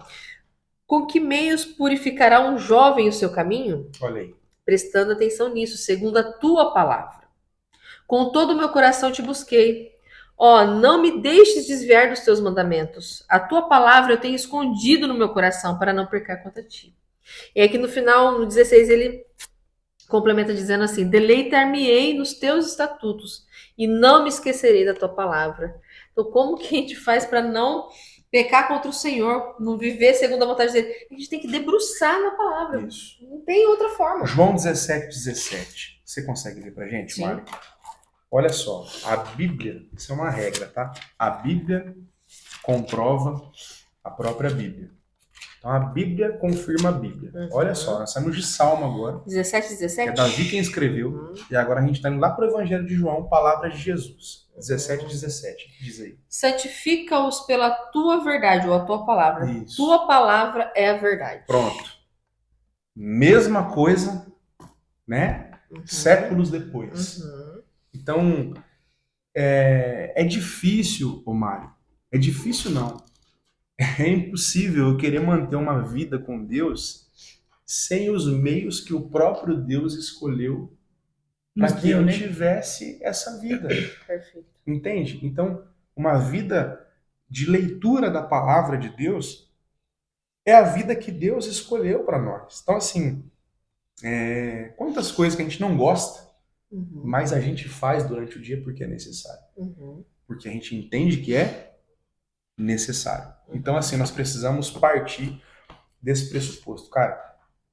Com que meios purificará um jovem o seu caminho? Olha aí. Prestando atenção nisso, segundo a tua palavra. Com todo o meu coração te busquei. Não me deixes desviar dos teus mandamentos. A tua palavra eu tenho escondido no meu coração para não pecar contra ti. E aqui no final, no 16, ele complementa dizendo assim, deleitar-me-ei nos teus estatutos e não me esquecerei da tua palavra. Então, como que a gente faz para não pecar contra o Senhor, não viver segundo a vontade dele? A gente tem que debruçar na palavra. Isso. Não tem outra forma. João 17:17. Você consegue ler pra gente, Mário? Olha só, a Bíblia, isso é uma regra, tá? A Bíblia comprova a própria Bíblia. Então a Bíblia confirma a Bíblia. Olha só, nós saímos de Salmo agora. 17:17? É Davi quem escreveu. E agora a gente está indo lá pro Evangelho de João, palavras de Jesus. 17:17. Diz aí. Santifica-os pela tua verdade, ou a tua palavra. Isso. Tua palavra é a verdade. Pronto. Mesma coisa, né? Séculos depois. Então, é difícil, Mário. É difícil não. É impossível eu querer manter uma vida com Deus sem os meios que o próprio Deus escolheu para que eu tivesse essa vida. Perfeito. Entende? Então, uma vida de leitura da palavra de Deus é a vida que Deus escolheu para nós. Então, assim, quantas coisas que a gente não gosta, mas a gente faz durante o dia porque é necessário. Porque a gente entende que é necessário. Então, assim, nós precisamos partir desse pressuposto. Cara,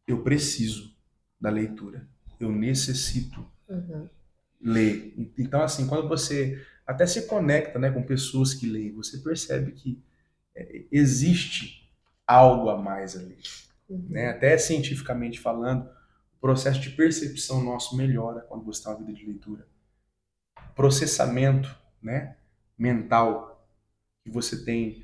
eu preciso da leitura. Eu necessito Uhum. ler. Então, assim, quando você até se conecta, né, com pessoas que leem, você percebe que existe algo a mais ali. Né? Até cientificamente falando, o processo de percepção nosso melhora quando você tem uma vida de leitura. Processamento, né, mental que você tem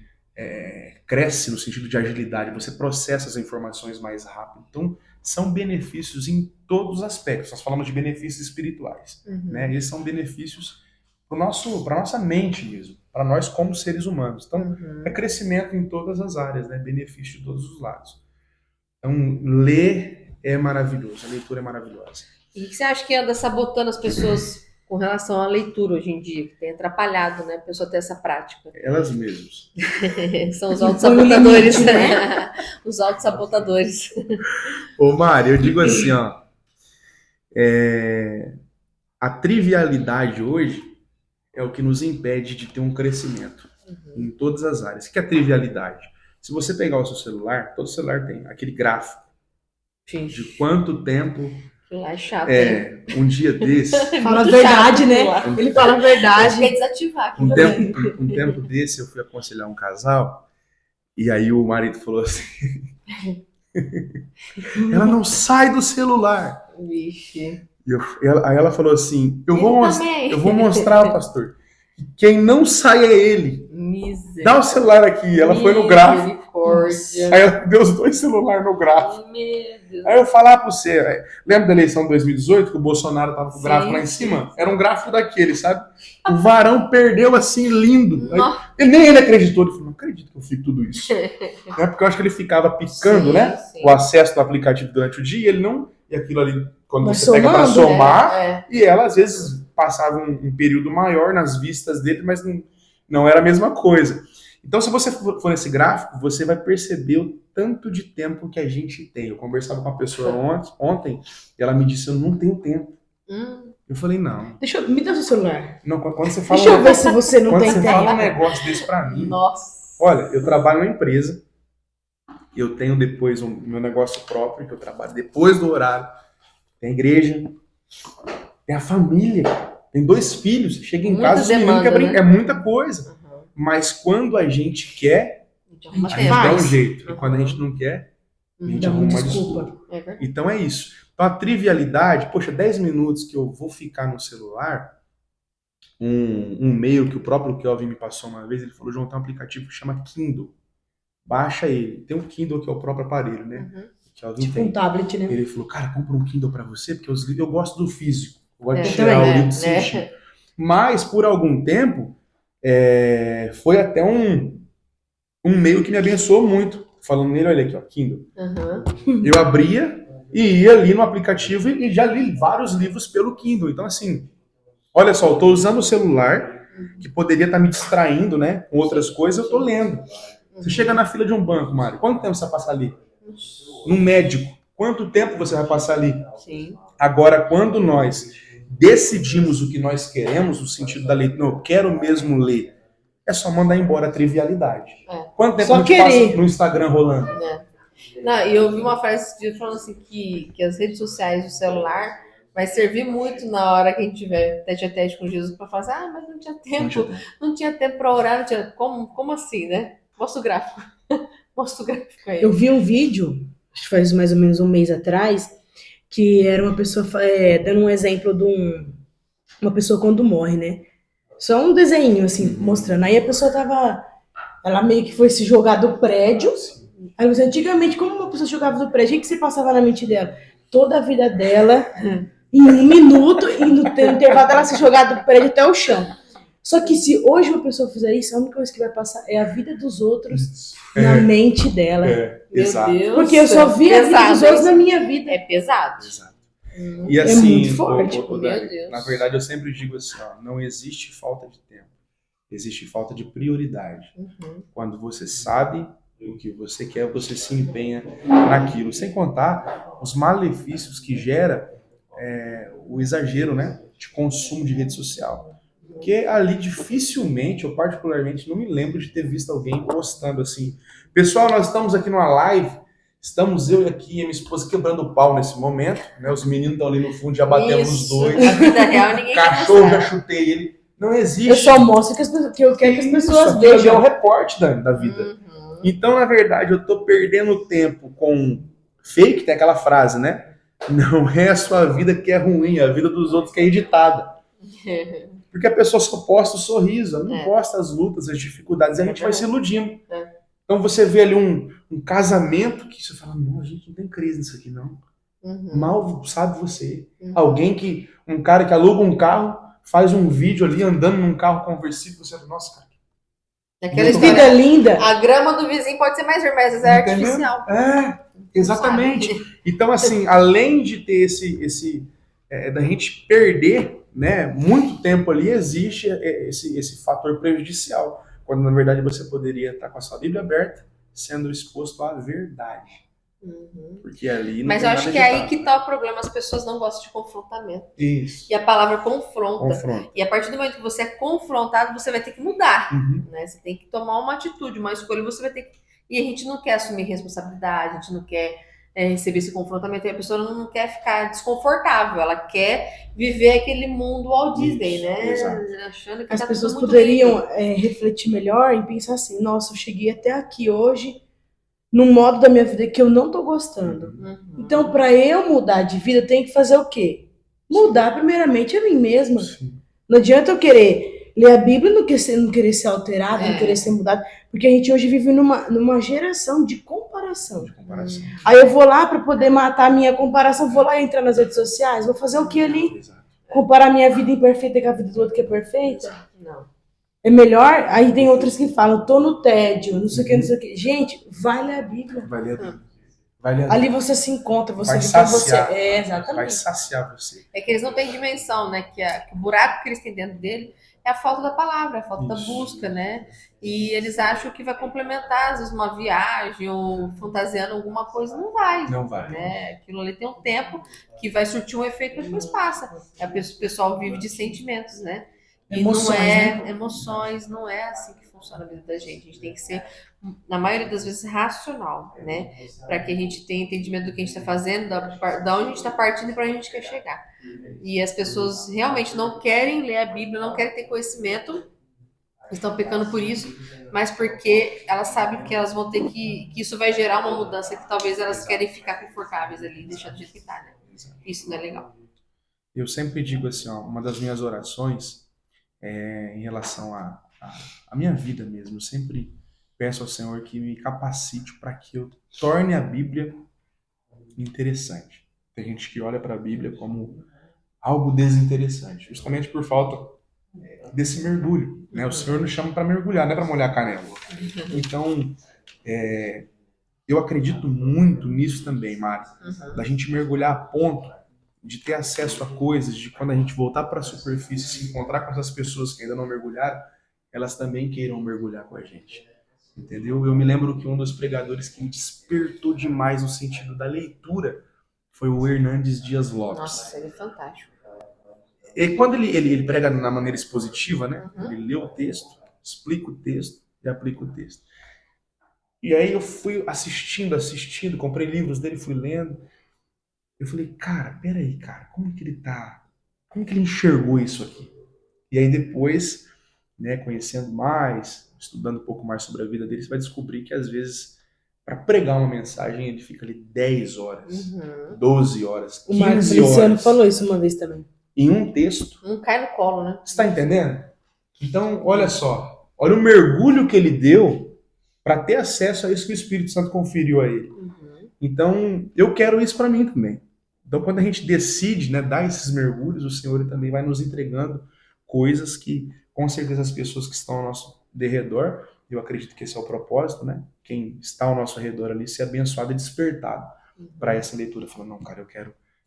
cresce no sentido de agilidade, você processa as informações mais rápido. Então, são benefícios em todos os aspectos. Nós falamos de benefícios espirituais. Né? Esses são benefícios para nossa mente mesmo, para nós como seres humanos. Então, é crescimento em todas as áreas, né? Benefício de todos os lados. Então, ler é maravilhoso, a leitura é maravilhosa. E o que você acha que anda sabotando as pessoas com relação à leitura hoje em dia? Que tem atrapalhado, né? A pessoa ter essa prática. Elas mesmas. São os autossabotadores, né? Os autossabotadores. Ô Mari, eu digo assim, ó. A trivialidade hoje é o que nos impede de ter um crescimento em todas as áreas. O que é trivialidade? Se você pegar o seu celular, todo celular tem aquele gráfico de quanto tempo Lá é chato, hein? um dia desse. Fala a verdade, né? Ele fala a verdade. Quer desativar aqui Um tempo desse eu fui aconselhar um casal e aí o marido falou assim: ela não sai do celular. Vixe. Aí ela falou assim: eu Ele vou mostrar, pastor. Quem não sai é ele. Misericórdia. Dá o celular aqui. Ela foi no gráfico. Aí ela deu os dois celulares no gráfico. Meu Deus. Aí eu falar pra você, lembra da eleição de 2018 que o Bolsonaro tava com o gráfico lá em Sim. cima? Era um gráfico daquele, sabe? O varão perdeu assim, lindo. Nossa. Nem ele acreditou. Ele falou: não acredito que eu fiz tudo isso. Né? Porque eu acho que ele ficava picando, Sim, né? sim. O acesso do aplicativo durante o dia, e ele não. E aquilo ali, quando Vai você pega pra somando, somar, e ela às vezes passava um período maior nas vistas dele, mas não era a mesma coisa. Então, se você for nesse gráfico, você vai perceber o tanto de tempo que a gente tem. Eu conversava com uma pessoa ontem, e ela me disse: eu não tenho tempo. Eu falei: não. Me dá o seu celular. Não, quando você fala, Deixa eu ver se você não quando tem você tempo. fala um negócio desse pra mim, Nossa. olha, eu trabalho numa empresa, eu tenho depois o meu negócio próprio, que eu trabalho depois do horário, tem a igreja, tem a família, tem 2 filhos, chega em Muita casa, os meninos demanda, querem brincar, né? é muita coisa. Mas quando a gente quer, a gente dá um jeito. E quando a gente não quer, a gente Dá uma arruma uma desculpa. desculpa. É verdade. Então é isso. Então a trivialidade, poxa, 10 minutos que eu vou ficar no celular, um e-mail que o próprio Kelvin me passou uma vez, ele falou: João, tem um aplicativo que chama Kindle. Baixa ele. Tem um Kindle que é o próprio aparelho, né? Que Kelvin Tipo tem. um tablet, né? Ele falou: cara, compra um Kindle pra você, porque eu gosto do físico. Eu gosto de É, tirar também, o livro do sentido. Mas, por algum tempo, foi até um meio que me abençoou muito. Falando nele, olha aqui, ó, Kindle. Eu abria e ia ali no aplicativo e já li vários livros pelo Kindle. Então, assim, olha só, eu estou usando o celular, que poderia estar me distraindo, né, com outras coisas, eu estou lendo. Você chega na fila de um banco, Mário, quanto tempo você vai passar ali? Num médico, quanto tempo você vai passar ali? Sim. Agora, quando nós decidimos o que nós queremos, no sentido da leitura, não, eu quero mesmo ler, é só mandar embora a trivialidade. Quanto tempo Só a gente querer. passa no Instagram rolando? Não, e eu ouvi uma frase esse dia falando assim que as redes sociais, o celular, vai servir muito na hora que a gente tiver tete a tete com Jesus para falar assim, mas não tinha tempo, não tinha tempo para orar, não tinha. Como assim, né? Mostra o gráfico. Mostra o gráfico aí. Eu vi um vídeo, acho que faz mais ou menos um mês atrás, que era uma pessoa dando um exemplo de uma pessoa quando morre, né? Só um desenho, assim, mostrando. Aí a pessoa ela meio que foi se jogar do prédio. Aí você, antigamente, como uma pessoa se jogava do prédio, o que se passava na mente dela? Toda a vida dela, em 1 minuto, e no intervalo dela se jogar do prédio até o chão. Só que se hoje uma pessoa fizer isso, a única coisa que vai passar é a vida dos outros na mente dela. Meu Exato. Deus. Porque eu só vi a vida dos outros na minha vida. É pesado. Exato. E assim, muito forte. Dani, Meu Deus. na verdade eu sempre digo assim, ó, não existe falta de tempo, existe falta de prioridade. Quando você sabe o que você quer, você se empenha naquilo, sem contar os malefícios que gera o exagero, né, de consumo de rede social. Porque ali dificilmente, eu particularmente não me lembro de ter visto alguém postando assim: pessoal, nós estamos aqui numa live Estamos eu aqui e a minha esposa quebrando o pau nesse momento, né? Os meninos estão ali no fundo, já batemos nos Isso. dois. Na vida real, ninguém quer Cachorro, já mostrar. chutei ele. Não existe. Eu só mostro que eu quero que as pessoas Aquilo ali é vejam. o recorte da vida. Uhum. Então, na verdade, eu tô perdendo tempo com fake, tem aquela frase, né? Não é a sua vida que é ruim, é a vida dos outros que é editada. Porque a pessoa só posta o sorriso, ela não posta as lutas, as dificuldades, e a gente vai se iludindo. Então você vê ali um casamento que você fala, não, a gente não tem crise nisso aqui, não. Uhum. Mal sabe você. Um cara que aluga um carro, faz um vídeo ali andando num carro conversível, você fala, nossa, cara. Aquela Muito Vida história, linda. a grama do vizinho pode ser mais verde, mas às vezes é Entendeu? artificial. É, exatamente. Sabe? Então, assim, além de ter da gente perder, né, muito tempo ali, existe esse fator prejudicial. Quando, na verdade, você poderia estar com a sua Bíblia aberta, sendo exposto à verdade. Uhum. Porque ali não Mas tem eu nada acho que é aí editado. que tá o problema. As pessoas não gostam de confrontamento. Isso. E a palavra confronta. Confronto. E a partir do momento que você é confrontado, você vai ter que mudar. Uhum. Né? Você tem que tomar uma atitude, uma escolha. Você vai ter que... E a gente não quer assumir responsabilidade, a gente não quer receber esse confrontamento. E a pessoa não quer ficar desconfortável. Ela quer viver aquele mundo Walt Disney, Isso, né? exato. Achando que As tá pessoas tudo muito poderiam lindo. refletir melhor e pensar assim, nossa, eu cheguei até aqui hoje num modo da minha vida que eu não tô gostando. Uhum. Então, para eu mudar de vida, eu tenho que fazer o quê? Mudar primeiramente a mim mesma. Sim. Não adianta eu querer ler a Bíblia e não querer ser alterado, não querer ser mudado, porque a gente hoje vive numa geração de comparação. De comparação. Aí eu vou lá para poder matar a minha comparação, vou lá entrar nas redes sociais, vou fazer o que ali? Exato. Comparar a minha vida imperfeita com a vida do outro que é perfeita? Não. É melhor? Aí tem outras que falam, tô no tédio, não sei o que, não sei o que. Gente, vai ler a Bíblia. Vai ler a Bíblia. Vai ler a Ali Bíblia. você se encontra, você Vai vê quem você saciar. é. Vai Exatamente. saciar você. É que eles não têm dimensão, né? Que o buraco que eles têm dentro dele é a falta da palavra, a falta da Isso. busca, né? E eles acham que vai complementar, às vezes, uma viagem ou fantasiando alguma coisa. Não vai. Não vai. Né? Aquilo ali tem um tempo que vai surtir um efeito e depois passa. O pessoal vive de sentimentos, né? E Emoções, não é né? emoções, não é assim que funciona a vida da gente. A gente tem que ser, na maioria das vezes, racional, né? Para que a gente tenha entendimento do que a gente está fazendo, da onde a gente está partindo e para onde a gente quer chegar. E as pessoas realmente não querem ler a Bíblia, não querem ter conhecimento, estão pecando por isso, mas porque elas sabem que elas vão ter que isso vai gerar uma mudança, que talvez elas querem ficar confortáveis ali, deixar do jeito que tá, né? Isso não é legal. Eu sempre digo assim, ó, uma das minhas orações em relação à minha vida mesmo. Eu sempre peço ao Senhor que me capacite para que eu torne a Bíblia interessante. Tem gente que olha para a Bíblia como algo desinteressante, justamente por falta desse mergulho, né? O Senhor nos chama para mergulhar, não é para molhar a canela. Então, eu acredito muito nisso também, Mari, da gente mergulhar a ponto de ter acesso a coisas, de quando a gente voltar para a superfície, se encontrar com essas pessoas que ainda não mergulharam, elas também queiram mergulhar com a gente. Entendeu? Eu me lembro que um dos pregadores que me despertou demais no sentido da leitura foi o Hernandes Dias Lopes. Nossa, ele é fantástico. E quando ele prega na maneira expositiva, né? Ele lê o texto, explica o texto e aplica o texto. E aí eu fui assistindo, comprei livros dele, fui lendo. Eu falei, cara, peraí, cara, como que ele enxergou isso aqui? E aí depois, né, conhecendo mais, estudando um pouco mais sobre a vida dele, você vai descobrir que às vezes, para pregar uma mensagem, ele fica ali 10 horas, 12 horas, 15 O Marcos Feliciano horas. falou isso uma vez também. Em um texto. Não cai no colo, né? Você está entendendo? Então, olha só, olha o mergulho que ele deu para ter acesso a isso que o Espírito Santo conferiu a ele. Então, eu quero isso para mim também. Então, quando a gente decide, né, dar esses mergulhos, o Senhor também vai nos entregando coisas que, com certeza, as pessoas que estão ao nosso derredor, eu acredito que esse é o propósito, né? Quem está ao nosso redor ali, ser abençoado e despertado para essa leitura. Falando, não, cara,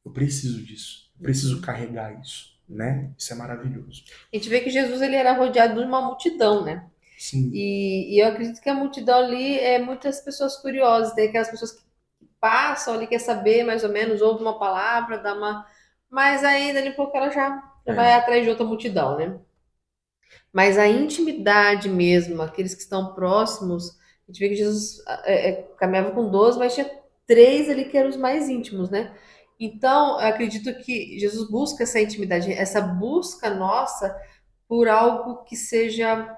eu preciso disso, eu preciso carregar isso, né? Isso é maravilhoso. A gente vê que Jesus ele era rodeado de uma multidão, né? Sim. E eu acredito que a multidão ali é muitas pessoas curiosas, tem aquelas pessoas que passam ali, quer saber mais ou menos, ouve uma palavra, dá uma... Mas ainda ali pouco ela já vai atrás de outra multidão, né? Mas a intimidade mesmo, aqueles que estão próximos, a gente vê que Jesus caminhava com 12, mas tinha 3 ali que eram os mais íntimos, né? Então, eu acredito que Jesus busca essa intimidade, essa busca nossa por algo que seja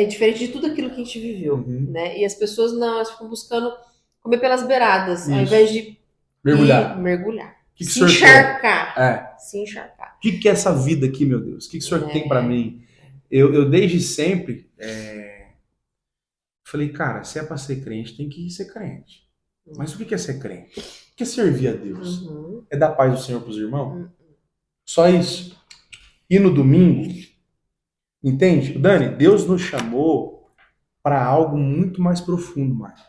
diferente de tudo aquilo que a gente viveu, né? E as pessoas não, elas ficam buscando comer pelas beiradas, ao invés de mergulhar. Que se encharcar. Se O encharcar. que é essa vida aqui, meu Deus? O que o Senhor tem para mim? Eu desde sempre falei, cara, se é para ser crente, tem que ser crente. Mas o que é ser crente? O que é servir a Deus? É dar paz do Senhor para os irmãos? Só isso. E no domingo, entende? Dani, Deus nos chamou para algo muito mais profundo, Marcos.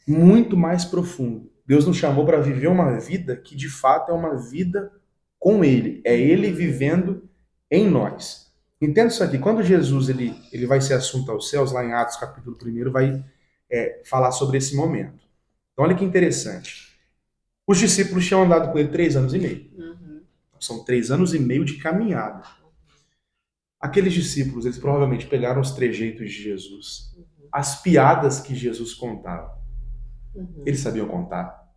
Muito mais profundo. Deus nos chamou para viver uma vida que de fato é uma vida com Ele. É Ele vivendo em nós. Entenda isso aqui. Quando Jesus ele vai ser assunto aos céus, lá em Atos capítulo 1, vai falar sobre esse momento. Então olha que interessante. Os discípulos tinham andado com ele 3 anos e meio. São 3 anos e meio de caminhada. Aqueles discípulos, eles provavelmente pegaram os trejeitos de Jesus, as piadas que Jesus contava. Eles sabiam contar.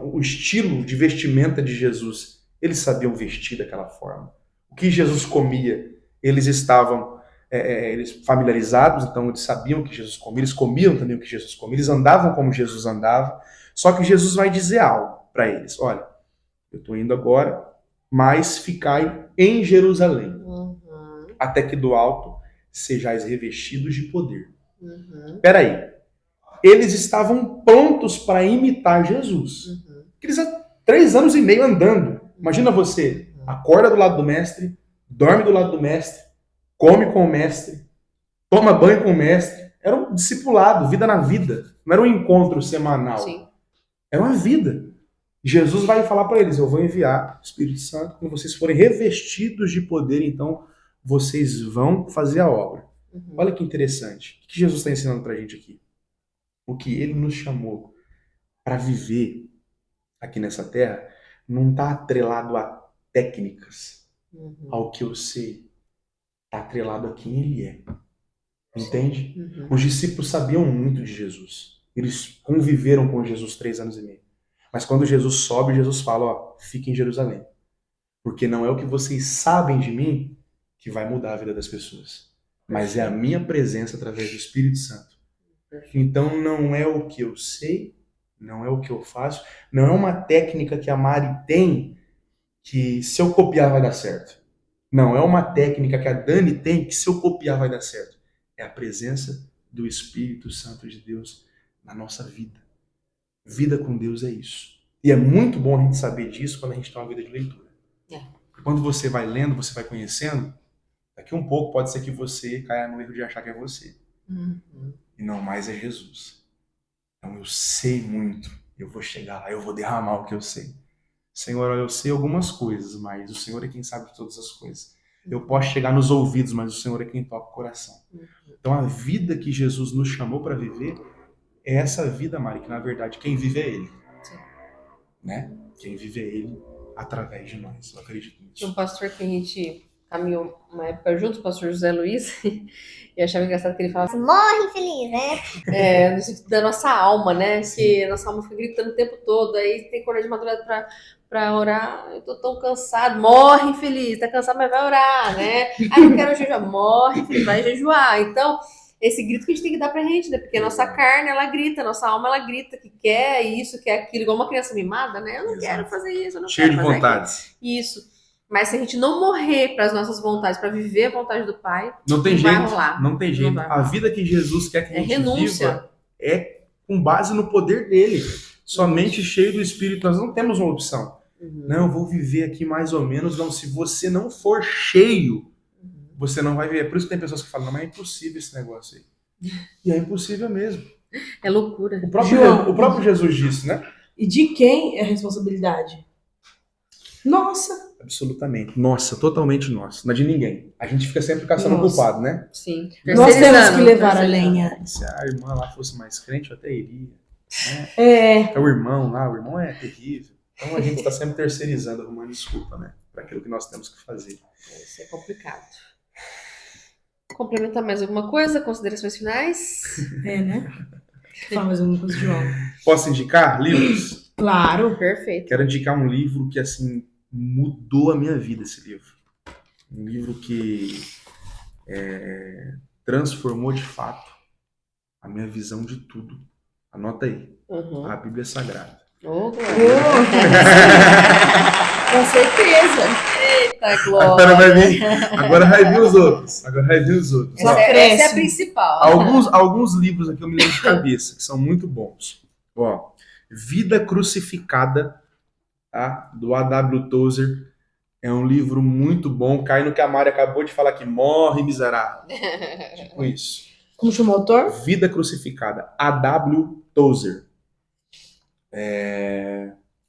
O estilo de vestimenta de Jesus, eles sabiam vestir daquela forma. O que Jesus comia, eles estavam eles familiarizados, então eles sabiam o que Jesus comia, eles comiam também o que Jesus comia, eles andavam como Jesus andava. Só que Jesus vai dizer algo para eles. Olha, eu estou indo agora, mas ficai em Jerusalém, até que do alto sejais revestidos de poder. Peraí. Eles estavam prontos para imitar Jesus. Eles há 3 anos e meio andando. Imagina você, acorda do lado do mestre, dorme do lado do mestre, come com o mestre, toma banho com o mestre. Era um discipulado, vida na vida. Não era um encontro semanal. Sim. Era uma vida. Jesus vai falar para eles, eu vou enviar o Espírito Santo, quando vocês forem revestidos de poder, então vocês vão fazer a obra. Olha que interessante. O que Jesus está ensinando para a gente aqui? O que ele nos chamou para viver aqui nessa terra não está atrelado a técnicas, ao que eu sei. Está atrelado a quem ele é. Entende? Os discípulos sabiam muito de Jesus. Eles conviveram com Jesus 3 anos e meio. Mas quando Jesus sobe, Jesus fala, ó, fique em Jerusalém. Porque não é o que vocês sabem de mim que vai mudar a vida das pessoas. Mas é a minha presença através do Espírito Santo. Então não é o que eu sei, não é o que eu faço, não é uma técnica que a Mari tem que se eu copiar vai dar certo. Não é uma técnica que a Dani tem que se eu copiar vai dar certo. É a presença do Espírito Santo de Deus na nossa vida. Vida com Deus é isso. E é muito bom a gente saber disso quando a gente tem uma vida de leitura. Porque quando você vai lendo, você vai conhecendo, daqui um pouco pode ser que você caia no erro de achar que é você. E não mais é Jesus. Então eu sei muito, eu vou chegar lá, eu vou derramar o que eu sei. Senhor, eu sei algumas coisas, mas o Senhor é quem sabe todas as coisas. Eu posso chegar nos ouvidos, mas o Senhor é quem toca o coração. Então a vida que Jesus nos chamou para viver é essa vida, Mari, que na verdade quem vive é Ele. Né? Quem vive é Ele através de nós. Eu acredito nisso. Tinha um pastor que a gente caminhou uma época junto, o pastor José Luiz, e eu achava engraçado que ele falava assim, morre infeliz, né? no sentido da nossa alma, né? Que a nossa alma fica gritando o tempo todo, aí tem que acordar de madrugada pra orar, eu tô tão cansado, morre infeliz, tá cansado, mas vai orar, né? Ah, eu quero jejuar, morre infeliz, vai jejuar. Então, esse grito que a gente tem que dar pra gente, né? Porque a nossa carne, ela grita, a nossa alma, ela grita que quer isso, quer aquilo, igual uma criança mimada, né? Eu não quero fazer isso, eu não cheio quero de fazer vontades. aquilo. Isso. Mas se a gente não morrer para as nossas vontades, para viver a vontade do Pai, não tem vai jeito. rolar. Não tem jeito. A vida que Jesus quer que a gente viva é com base no poder dele. Somente cheio do Espírito. Nós não temos uma opção. Não, eu vou viver aqui mais ou menos. Não, se você não for cheio, você não vai viver. É por isso que tem pessoas que falam, não, mas é impossível esse negócio aí. E é impossível mesmo. É loucura. O próprio Jesus disse, né? E de quem é a responsabilidade? Nossa! Absolutamente. Nossa, totalmente nossa. Não é de ninguém. A gente fica sempre caçando o culpado, né? Sim. Nós temos que levar a lenha. Se a irmã lá fosse mais crente, eu até iria. Né? É o irmão lá, o irmão é terrível. Então a gente está sempre terceirizando, arrumando desculpa, né? Para aquilo que nós temos que fazer. Isso é complicado. Complementar mais alguma coisa? Considerações finais? Né? Fala mais alguma coisa, João. Posso indicar livros? Claro. Perfeito. Quero indicar um livro que, assim, mudou a minha vida, esse livro. Um livro que transformou, de fato, a minha visão de tudo. Anota aí. A Bíblia Sagrada. Ô, Glória. Com certeza. Eita, Glória. Agora vai vir os outros. Só Essa é a cresce. principal. Alguns livros aqui eu me lembro de cabeça, que são muito bons. Ó, Vida Crucificada, tá? Do A.W. Tozer. É um livro muito bom. Cai no que a Mari acabou de falar aqui. Morre, miserável. Tipo isso. Como chama o autor? Vida Crucificada. A.W. Tozer.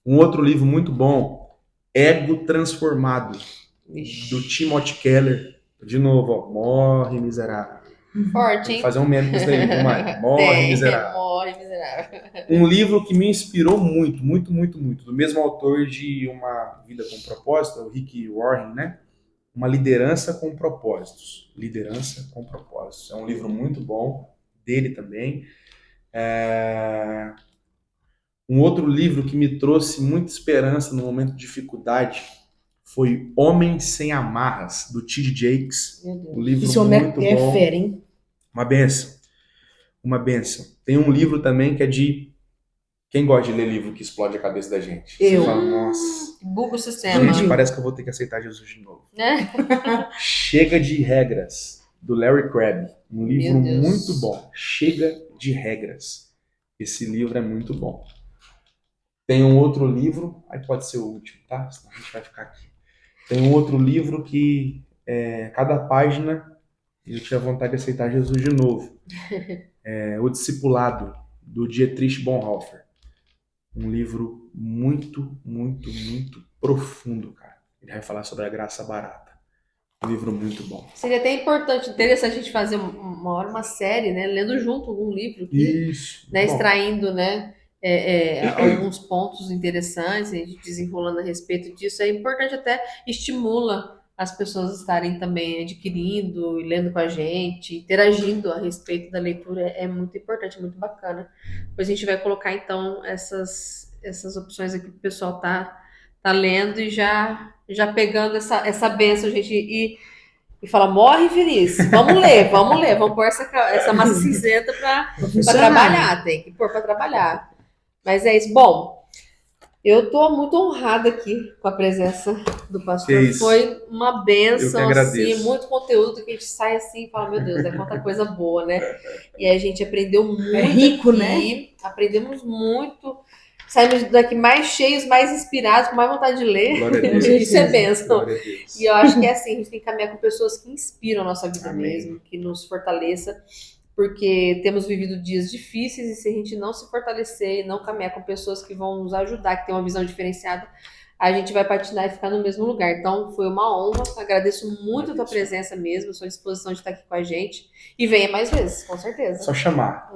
Um outro livro muito bom. Ego Transformado. Vixe. Do Timothy Keller. De novo, ó. Morre, miserável. Forte, Tem hein? que fazer um meme com isso daí, viu, Mari? Morre, Tem, miserável. Morre, miserável. Um livro que me inspirou muito, muito, muito, muito. Do mesmo autor de Uma Vida com Propósito, o Rick Warren, né? Uma Liderança com Propósitos. Liderança com Propósitos. É um livro muito bom, dele também. Um outro livro que me trouxe muita esperança no momento de dificuldade foi Homem Sem Amarras, do T.D. Jakes. Meu Deus. Um livro Esse homem muito é bom. fera, hein? Uma bênção. Uma bênção. Tem um livro também que é de... Quem gosta de ler livro que explode a cabeça da gente? Eu. Você fala, nossa... Buga o sistema. Gente, parece que eu vou ter que aceitar Jesus de novo. Né? Chega de Regras, do Larry Crabb. Um livro Meu Deus. muito bom. Chega de Regras. Esse livro é muito bom. Tem um outro livro, aí pode ser o último, tá? Senão a gente vai ficar aqui. Tem um outro livro que, cada página, eu tinha vontade de aceitar Jesus de novo. O Discipulado, do Dietrich Bonhoeffer. Um livro muito, muito, muito profundo, cara. Ele vai falar sobre a graça barata. Um livro muito bom. Seria até importante, interessante a gente fazer uma hora uma série, né? Lendo junto um livro aqui, Isso. né? Bom, Extraindo, né? Alguns pontos interessantes, a gente desenrolando a respeito disso. É importante, até estimula as pessoas a estarem também adquirindo e lendo com a gente, interagindo a respeito da leitura. É muito importante, muito bacana. Depois a gente vai colocar, então, essas opções aqui que o pessoal tá lendo e já pegando essa bênção, gente, e fala, morre feliz, vamos ler, vamos pôr essa massa cinzenta pra trabalhar, tem que pôr pra trabalhar. Mas é isso. Bom, eu tô muito honrada aqui com a presença do pastor. Que isso. Foi uma Eu bênção, que agradeço. assim, muito conteúdo que a gente sai assim e fala, meu Deus, é quanta coisa boa, né? E a gente aprendeu muito rico, aqui, né? aprendemos muito, saímos daqui mais cheios, mais inspirados, com mais vontade de ler. Glória a Deus. Isso é bênção. Glória a Deus. E eu acho que é assim, a gente tem que caminhar com pessoas que inspiram a nossa vida Amém. mesmo, que nos fortaleça, porque temos vivido dias difíceis e se a gente não se fortalecer, não caminhar com pessoas que vão nos ajudar, que tem uma visão diferenciada, a gente vai patinar e ficar no mesmo lugar. Então, foi uma honra, agradeço muito a tua presença mesmo, sua disposição de estar aqui com a gente. E venha mais vezes, com certeza. Só chamar.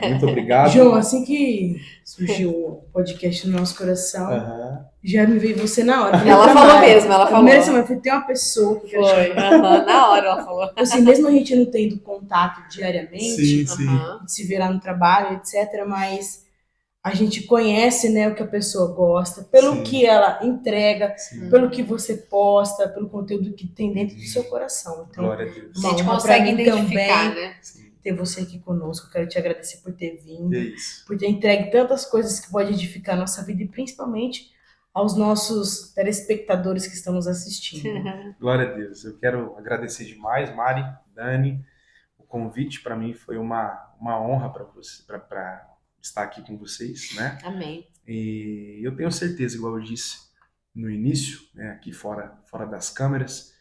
Muito obrigado. João, assim que surgiu o podcast no nosso coração, Aham. já me veio você na hora. Ela falou mesmo, ela A falou. primeira semana, eu falei, tem uma pessoa que eu quero Foi, chamar. na hora ela falou. Assim, mesmo a gente não tendo contato diariamente, Sim. Aham. de se virar no trabalho, etc., mas a gente conhece, né, o que a pessoa gosta, pelo Sim. que ela entrega, Sim. pelo que você posta, pelo conteúdo que tem dentro do seu coração. Então, Glória a Deus. uma A gente honra consegue pra mim identificar, também. né? Sim. ter você aqui conosco. Eu quero te agradecer por ter vindo, É isso. por ter entregue tantas coisas que pode edificar a nossa vida e principalmente aos nossos telespectadores que estão nos assistindo. Glória a Deus. Eu quero agradecer demais, Mari, Dani. O convite para mim foi uma honra para você, para estar aqui com vocês, né? Amém. E eu tenho certeza, igual eu disse no início, né, aqui fora das câmeras,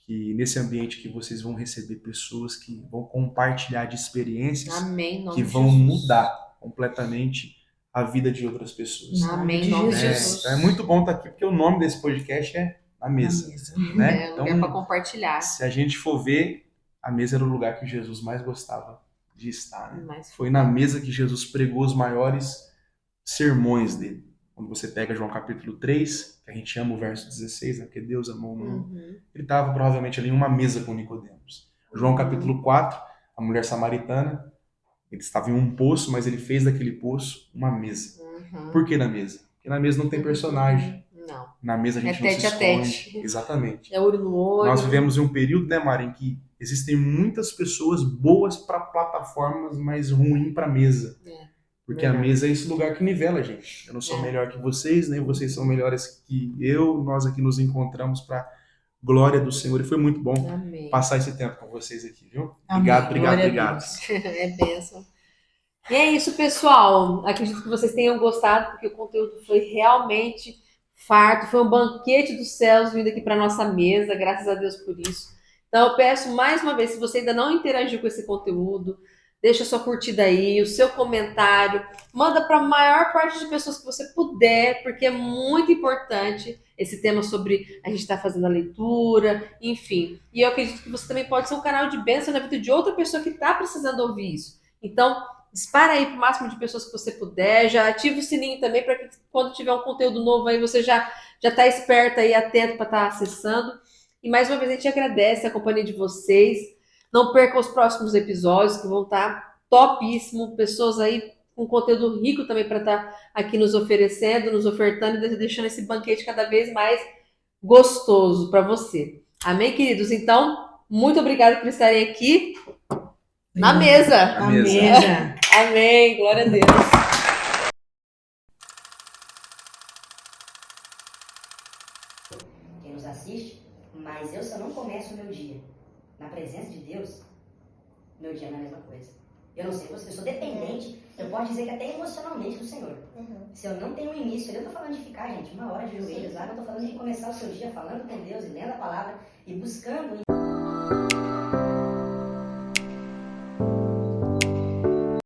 que nesse ambiente que vocês vão receber pessoas que vão compartilhar de experiências Amém, em nome que de vão Jesus. mudar completamente a vida de outras pessoas. Amém, em De nome de Jesus. Jesus. Então é muito bom estar aqui, porque o nome desse podcast é A Mesa. Né? É um lugar para compartilhar. Se a gente for ver, a mesa era o lugar que Jesus mais gostava de estar. Né? Mas Foi na mesa que Jesus pregou os maiores sermões dele. Quando você pega João capítulo 3, que a gente ama o verso 16, né? Porque Deus amou o mundo. Ele estava provavelmente ali em uma mesa com Nicodemos. João capítulo 4, a mulher samaritana, Ele estava em um poço, mas ele fez daquele poço uma mesa. Por que na mesa? Porque na mesa não tem personagem. Não. Na mesa a gente não se tete a esconde. tete. Exatamente. É olho no olho. Nós vivemos em um período, né, Mari, em que existem muitas pessoas boas para plataformas, mas ruim para mesa. Porque verdade. a mesa é esse lugar que nivela a gente. Eu não sou melhor que vocês, nem vocês são melhores que eu. Nós aqui nos encontramos para glória do Senhor. E foi muito bom Amém. passar esse tempo com vocês aqui, viu? Amém. Obrigado. Glória a obrigado. É bênção. E é isso, pessoal. Acredito que vocês tenham gostado, porque o conteúdo foi realmente farto. Foi um banquete dos céus vindo aqui para nossa mesa. Graças a Deus por isso. Então, eu peço mais uma vez, se você ainda não interagiu com esse conteúdo, deixa sua curtida aí, o seu comentário. Manda para a maior parte de pessoas que você puder, porque é muito importante esse tema sobre a gente estar fazendo a leitura, enfim. E eu acredito que você também pode ser um canal de bênção na vida de outra pessoa que está precisando ouvir isso. Então, dispara aí para o máximo de pessoas que você puder, já ativa o sininho também para que quando tiver um conteúdo novo aí você já está esperto aí, atento para estar acessando. E mais uma vez a gente agradece a companhia de vocês. Não percam os próximos episódios que vão estar topíssimo, pessoas aí com conteúdo rico também para estar aqui nos oferecendo, nos ofertando e deixando esse banquete cada vez mais gostoso para você. Amém, queridos? Então, muito obrigada por estarem aqui na mesa. Na mesa. Amém. Glória a Deus. Quem nos assiste, mas eu, se eu não começo o meu dia na presença de Deus, meu dia não é a mesma coisa. Eu não sei, eu sou dependente, eu posso dizer que até emocionalmente do Senhor. Se eu não tenho um início, eu não estou falando de ficar, gente, 1 hora de joelhos lá, eu estou falando de começar o seu dia falando com Deus e lendo a palavra e buscando.